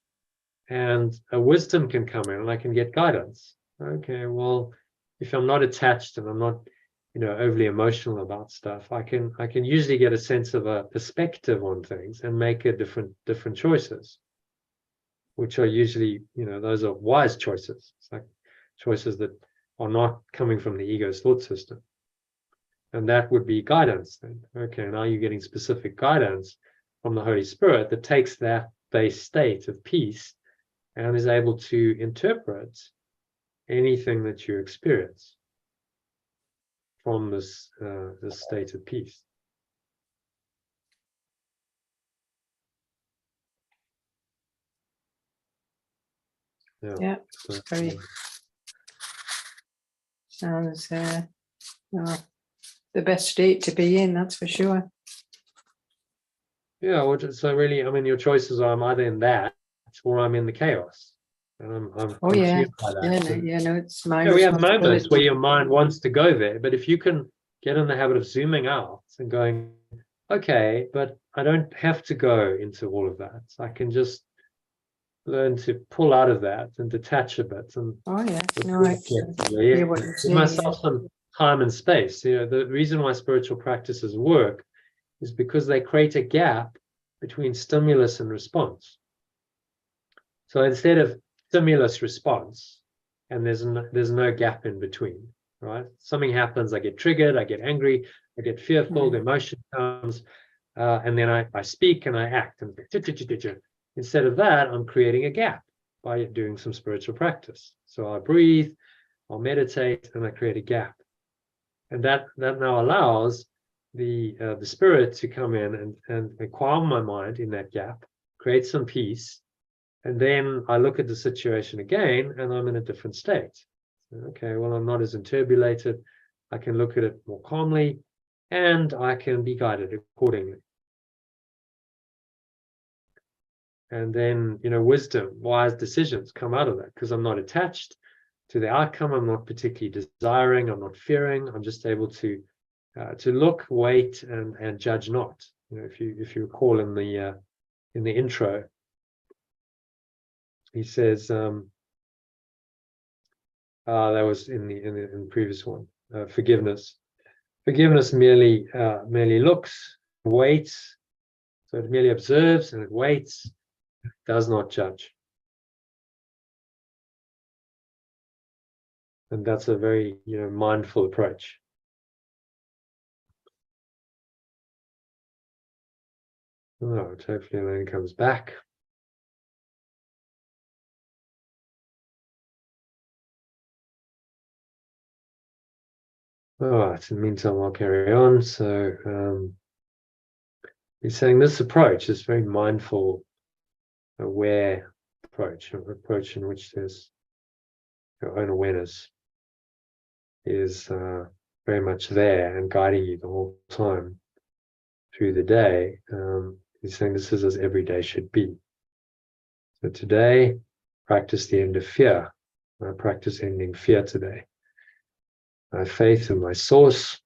and a wisdom can come in, and I can get guidance. Okay, well, if I'm not attached and I'm not overly emotional about stuff, I can usually get a sense of a perspective on things and make a different choices, which are usually, those are wise choices. It's like choices that are not coming from the ego's thought system. And that would be guidance then. Okay, now you're getting specific guidance from the Holy Spirit that takes that base state of peace and is able to interpret anything that you experience from this state of peace. Yeah, very sounds the best state to be in, that's for sure. Yeah, well, so really, your choices are, I'm either in that or I'm in the chaos. And I'm confused by that. It's my we have moments where your mind wants to go there, but if you can get in the habit of zooming out and going, okay, but I don't have to go into all of that. I can just learn to pull out of that and detach a bit and give myself some time and space. The reason why spiritual practices work is because they create a gap between stimulus and response. So instead of stimulus response, and there's no gap in between, right? Something happens, I get triggered, I get angry, I get fearful, the emotion comes, and then I speak and I act. And instead of that, I'm creating a gap by doing some spiritual practice. So I breathe, I'll meditate, and I create a gap. And that now allows the spirit to come in and calm my mind in that gap, create some peace, and then I look at the situation again, and I'm in a different state. Okay, well, I'm not as interbulated. I can look at it more calmly, and I can be guided accordingly. And then, wisdom, wise decisions come out of that, because I'm not attached to the outcome. I'm not particularly desiring. I'm not fearing. I'm just able to look, wait, and judge not. If you recall in the intro, he says, that was in the previous one, forgiveness. Forgiveness merely looks, waits, so it merely observes and it waits, does not judge. And that's a very mindful approach. Oh, hopefully Elaine comes back. All right, in the meantime, I'll carry on. So he's saying this approach is very mindful, aware approach in which there's your own awareness is very much there and guiding you the whole time through the day. He's saying this is as every day should be. So today, practice the end of fear. I practice ending fear today. I have faith in my source,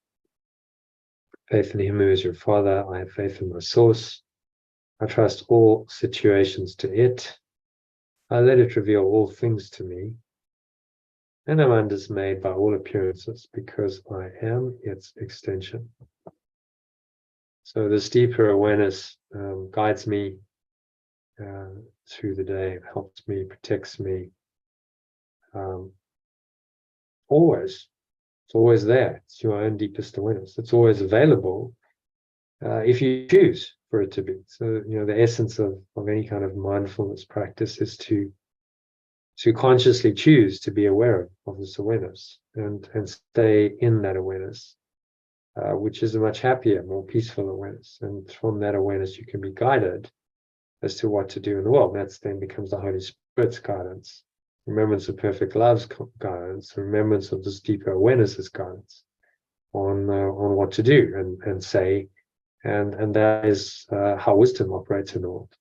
faith in him who is your father. I have faith in my source. I trust all situations to it. I let it reveal all things to me. And I'm undismayed by all appearances because I am its extension. So this deeper awareness guides me through the day, helps me, protects me. Always. It's always there. It's your own deepest awareness. It's always available if you choose for it to be. So, the essence of any kind of mindfulness practice is to consciously choose to be aware of this awareness and stay in that awareness, which is a much happier, more peaceful awareness. And from that awareness, you can be guided as to what to do in the world. That then becomes the Holy Spirit's guidance. Remembrance of perfect love's guidance, remembrance of this deeper awareness's guidance on what to do and say, and that is how wisdom operates in the world.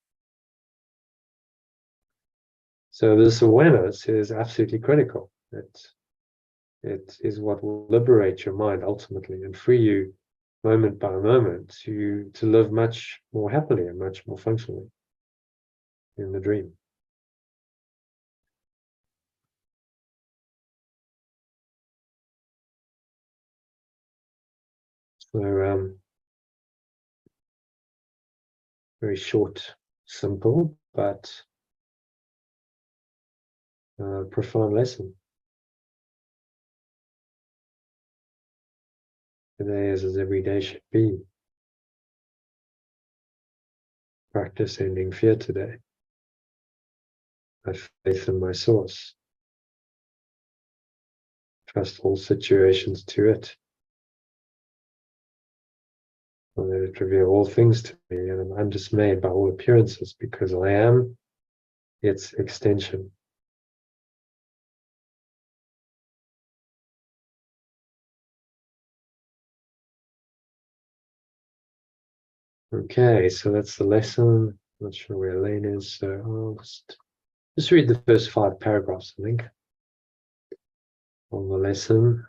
So this awareness is absolutely critical. It is what will liberate your mind ultimately and free you moment by moment to live much more happily and much more functionally in the dream. So very short, simple, but profound lesson. Today is as every day should be. Practice ending fear today. I have faith in my source. Trust all situations to it. I let it reveal all things to me, and I'm undismayed by all appearances because I am its extension. Okay, so that's the lesson. Not sure where Elaine is, so I'll just read the first 5 paragraphs, I think, on the lesson.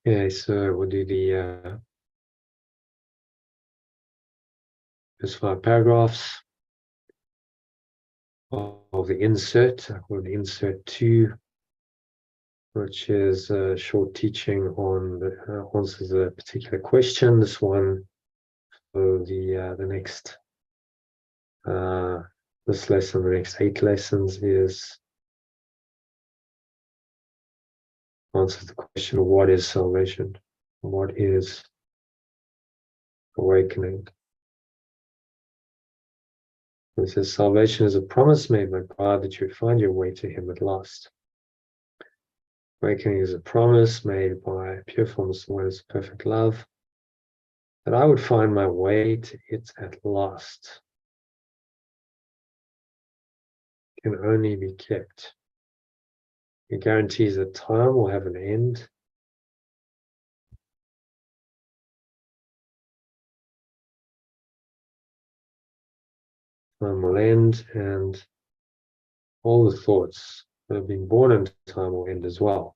Okay, so we'll do the first 5 paragraphs. of the insert. I call it insert 2, which is a short teaching on the answers a particular question. This one for the next this lesson, the next 8 lessons, is answers the question of what is salvation, what is awakening. It says salvation is a promise made by God that you would find your way to Him at last. Awakening is a promise made by pure formless awareness of perfect love that I would find my way to it at last. It can only be kept. It guarantees that time will have an end. Time will end, and all the thoughts that have been born in time will end as well.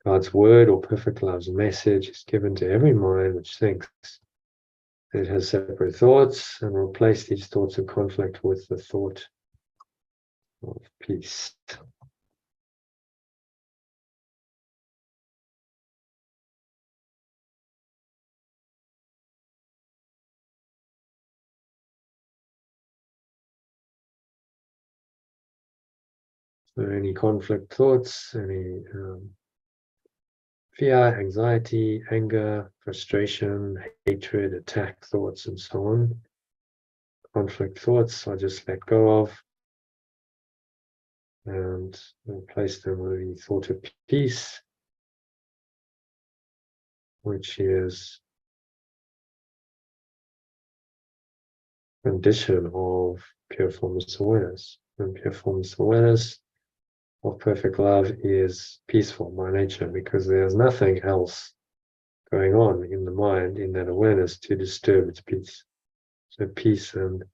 God's word or perfect love's message is given to every mind which thinks that it has separate thoughts, and replace these thoughts of conflict with the thought of peace. So any conflict thoughts, any fear, anxiety, anger, frustration, hatred, attack thoughts, and so on. Conflict thoughts I just let go of and replace them with the thought of peace, which is a condition of pure formless awareness. And pure formless awareness of perfect love is peaceful by nature, because there's nothing else going on in the mind, in that awareness, to disturb its peace. So peace and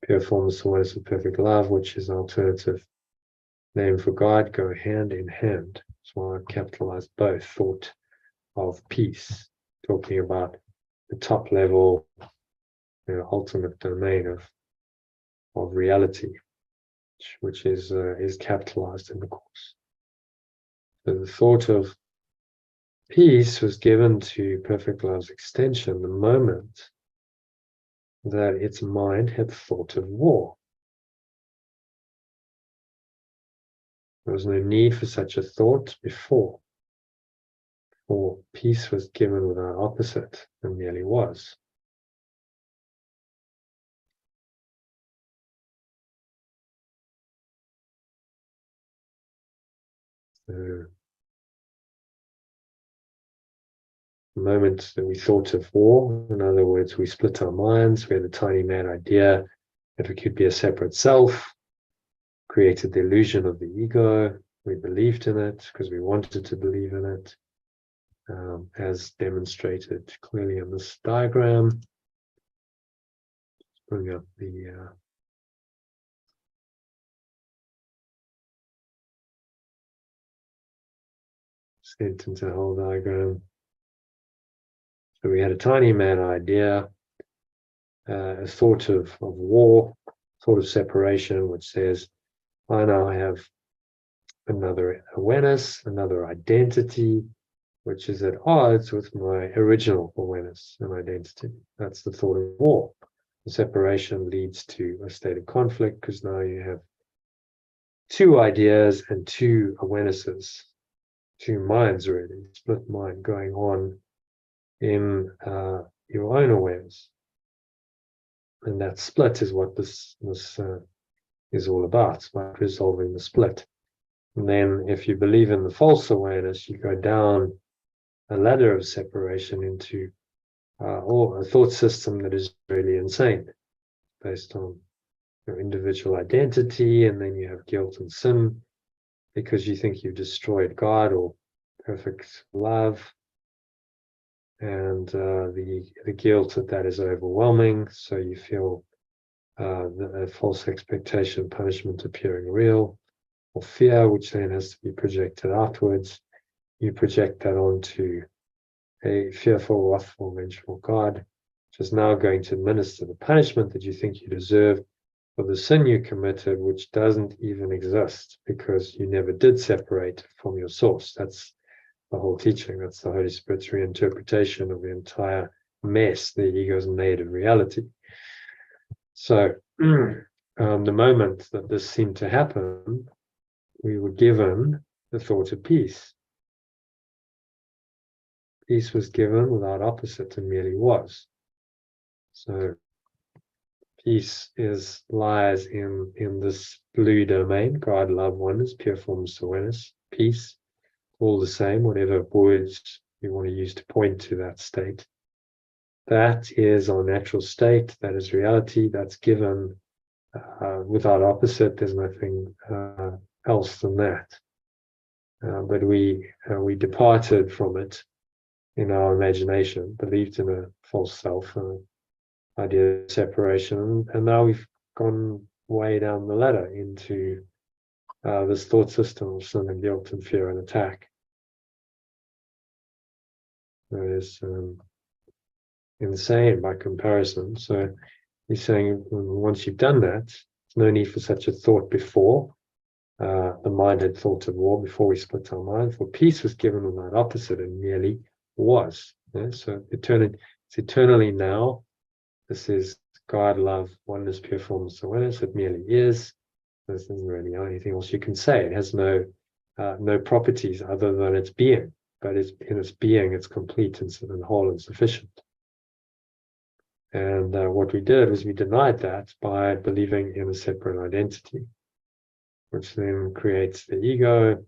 pure formless awareness of perfect love, which is an alternative name for God, go hand in hand. That's why I've capitalized both. Thought of peace, talking about the top level, ultimate domain of reality, which is capitalized in the course. So the thought of peace was given to perfect love's extension the moment that its mind had thought of war. There was no need for such a thought before, for peace was given without opposite and merely was. So the moment that we thought of war, in other words, we split our minds, we had a tiny mad idea that we could be a separate self, created the illusion of the ego, we believed in it because we wanted to believe in it, as demonstrated clearly in this diagram. Let's bring up the sentence and whole diagram. So we had a tiny mad idea, a thought of war, thought of separation, which says, I now have another awareness, another identity, which is at odds with my original awareness and identity. That's the thought of war. The separation leads to a state of conflict, because now you have two ideas and two awarenesses, two minds really, split mind going on in your own awareness. And that split is what this is all about. It's about resolving the split. And then if you believe in the false awareness, you go down a ladder of separation into or a thought system that is really insane, based on your individual identity, and then you have guilt and sin because you think you've destroyed God or perfect love, and the guilt that is overwhelming, so you feel the false expectation, punishment appearing real, or fear, which then has to be projected outwards. You project that onto a fearful, wrathful, vengeful God, which is now going to administer the punishment that you think you deserve for the sin you committed, which doesn't even exist because you never did separate from your source. That's the whole teaching. That's the Holy Spirit's reinterpretation of the entire mess the ego's made of reality. So the moment that this seemed to happen, we were given the thought of peace. Peace was given without opposite and merely was. So peace lies in this blue domain, God, love, oneness, pure formless awareness, peace, all the same, whatever words you want to use to point to that state. That is our natural state, that is reality, that's given without opposite. There's nothing else than that. But we departed from it in our imagination, believed in a false self, idea of separation, and now we've gone way down the ladder into this thought system of sin and guilt and fear and attack. That is insane by comparison. So he's saying once you've done that, there's no need for such a thought before. The mind had thought of war before we split our mind, for peace was given without opposite and merely was. Yeah? So it's eternally now. This is God, love, oneness, pure formless awareness. It merely is. There isn't really anything else you can say. It has no properties other than its being. But in its being, it's complete and whole and sufficient. And what we did was we denied that by believing in a separate identity, which then creates the ego,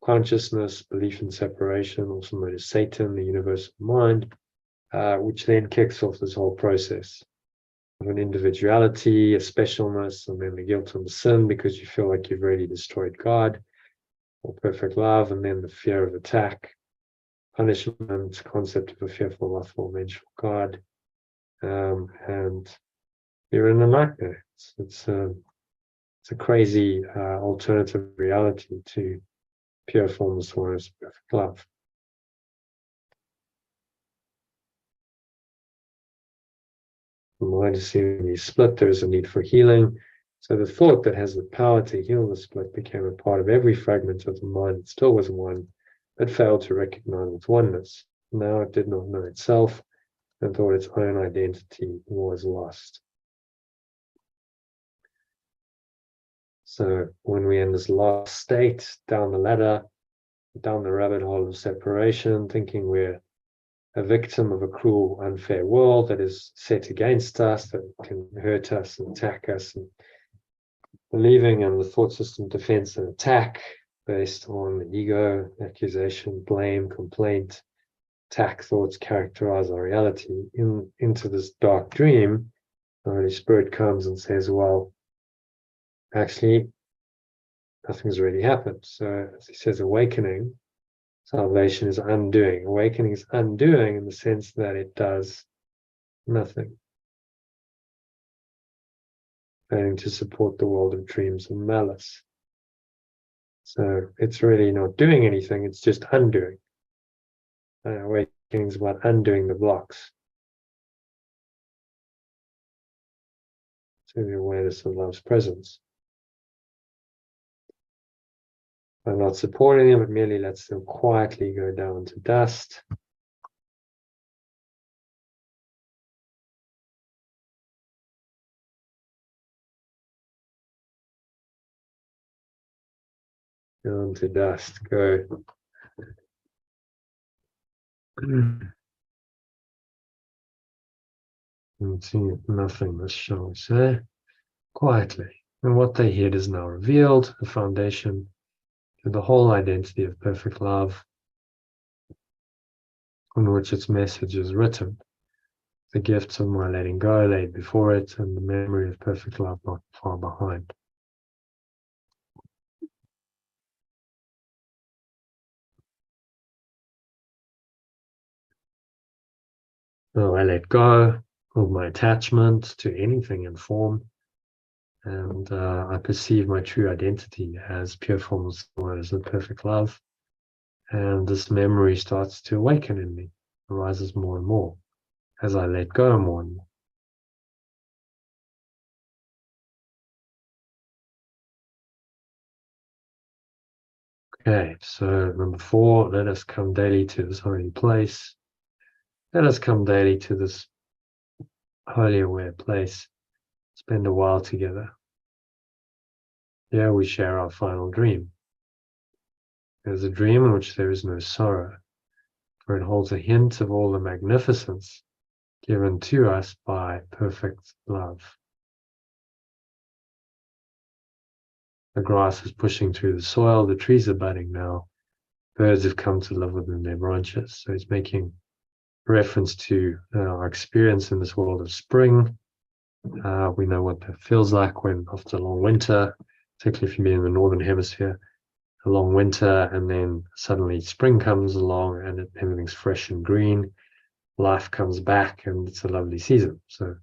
consciousness, belief in separation, also known as Satan, the universal mind, which then kicks off this whole process of an individuality, a specialness, and then the guilt and the sin because you feel like you've already destroyed God or perfect love, and then the fear of attack, punishment, concept of a fearful, wrathful, vengeful God, and you're in a nightmare. It's a crazy alternative reality to pure formless awareness, perfect love. The mind is seemingly split. There is a need for healing. So the thought that has the power to heal the split became a part of every fragment of the mind. It still was one, but failed to recognize its oneness. Now it did not know itself and thought its own identity was lost. So when we're in this lost state, down the ladder, down the rabbit hole of separation, thinking we're a victim of a cruel, unfair world that is set against us, that can hurt us and attack us, and believing in the thought system defense and attack based on ego, accusation, blame, complaint, attack thoughts characterize our reality. Into this dark dream, the Holy Spirit comes and says, well, actually, nothing's really happened. So as he says, awakening, salvation is undoing. Awakening is undoing in the sense that it does nothing, failing to support the world of dreams and malice. So it's really not doing anything, it's just undoing. Awakening is about undoing the blocks to the awareness of love's presence. By not supporting them, it merely lets them quietly go down to dust. Down to dust, go. Into nothingness, shall we say, quietly. And what they hid is now revealed, the foundation to the whole identity of perfect love, on which its message is written. The gifts of my letting go laid before it, and the memory of perfect love not far behind. So I let go of my attachment to anything in form, and I perceive my true identity as pure formless awareness of perfect love. And this memory starts to awaken in me, arises more and more. as I let go more and more. Okay, so number 4, let us come daily to this holy place. Let us come daily to this holy aware place. Spend a while together. Here we share our final dream. There's a dream in which there is no sorrow, for it holds a hint of all the magnificence given to us by perfect love. The grass is pushing through the soil, the trees are budding now, birds have come to live within their branches. So it's making reference to our experience in this world of spring. We know what that feels like when after a long winter, particularly if you've been in the northern hemisphere, a long winter, and then suddenly spring comes along and everything's fresh and green. Life comes back and it's a lovely season. So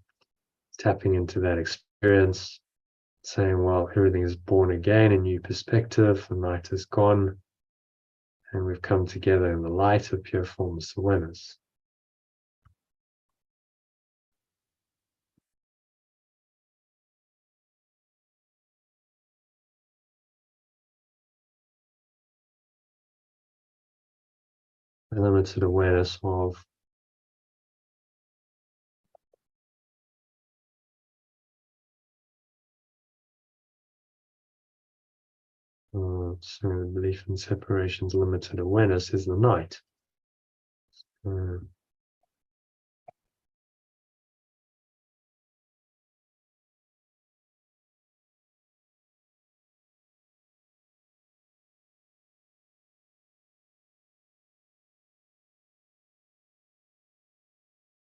tapping into that experience, saying, well, everything is born again, a new perspective, the night is gone, and we've come together in the light of pure formless awareness. A limited awareness of so belief in separation's limited awareness is the night.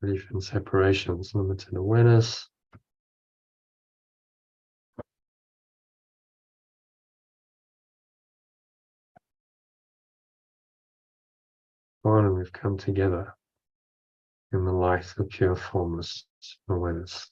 Belief in separation's limited awareness. And we've come together in the light of pure formless awareness.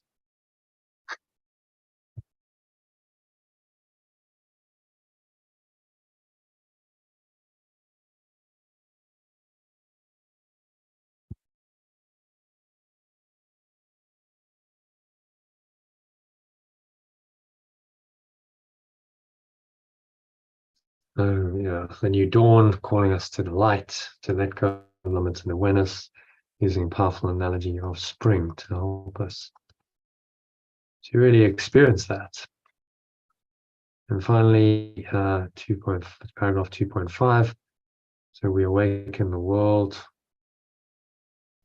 The new dawn calling us to the light, to let go of limited awareness, using a powerful analogy of spring to help us to really experience that. And finally, paragraph 2.5. So we awaken the world.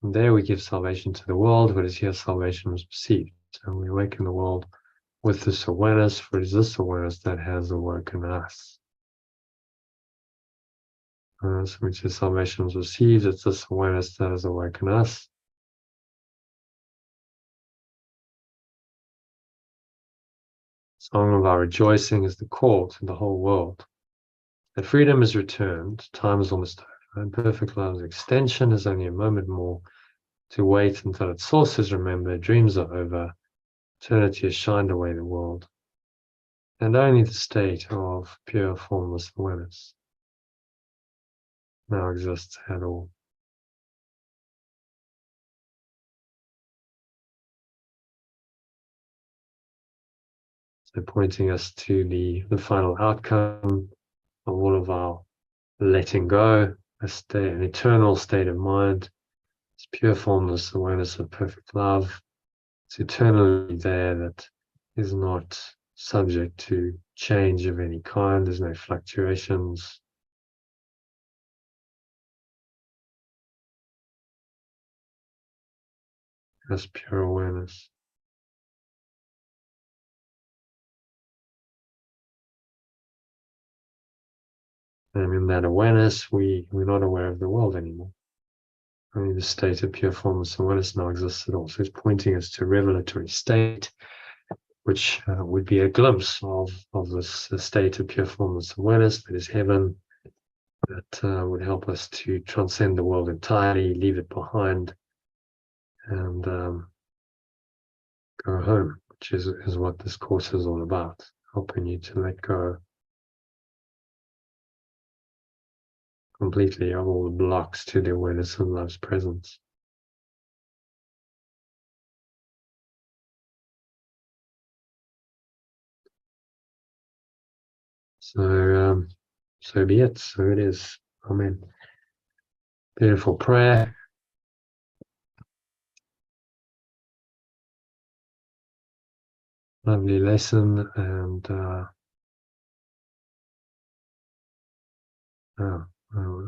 And there we give salvation to the world, but as here salvation was perceived. So we awaken the world with this awareness, for it is this awareness that has awoken us. So which is salvation was received, it's this awareness that has awoken us. Song of our rejoicing is the call to the whole world. That freedom is returned, time is almost over, and perfect love's extension is only a moment more to wait until its source is remembered, dreams are over, eternity has shined away the world, and only the state of pure formless awareness now exists at all. So pointing us to the final outcome of all of our letting go, an eternal state of mind. It's pure formless awareness of perfect love. It's eternally there, that is not subject to change of any kind. There's no fluctuations. Just pure awareness. And in that awareness, we're not aware of the world anymore. Only the state of pure formless awareness now exists at all. So it's pointing us to a revelatory state, which would be a glimpse of this state of pure formless awareness that is heaven, that would help us to transcend the world entirely, leave it behind, and go home, which is what this course is all about, helping you to let go completely of all the blocks to the awareness of love's presence. So be it. So it is. Amen. Beautiful prayer. Lovely lesson, and I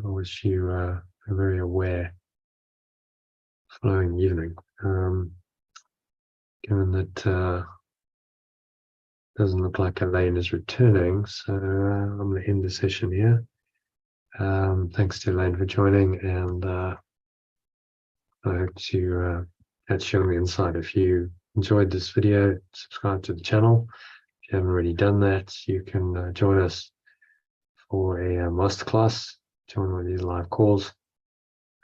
wish you a very aware, flowing evening. Given that doesn't look like Elaine is returning, so I'm going to end the session here. Thanks to Elaine for joining, and I hope to catch you on the inside. If you enjoyed this video, subscribe to the channel. If you haven't already done that, you can join us for a masterclass. Join one of these live calls.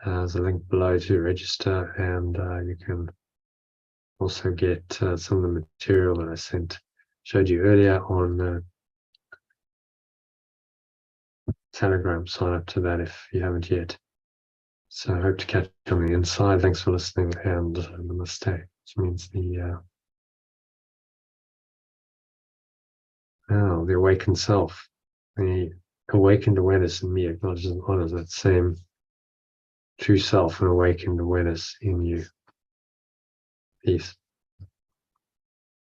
There's a link below to register, and you can also get some of the material that I showed you earlier on Telegram. Sign up to that if you haven't yet. So I hope to catch you on the inside. Thanks for listening, and Namaste, which means the awakened self, the awakened awareness in me acknowledges and honors that same true self and awakened awareness in you. Peace.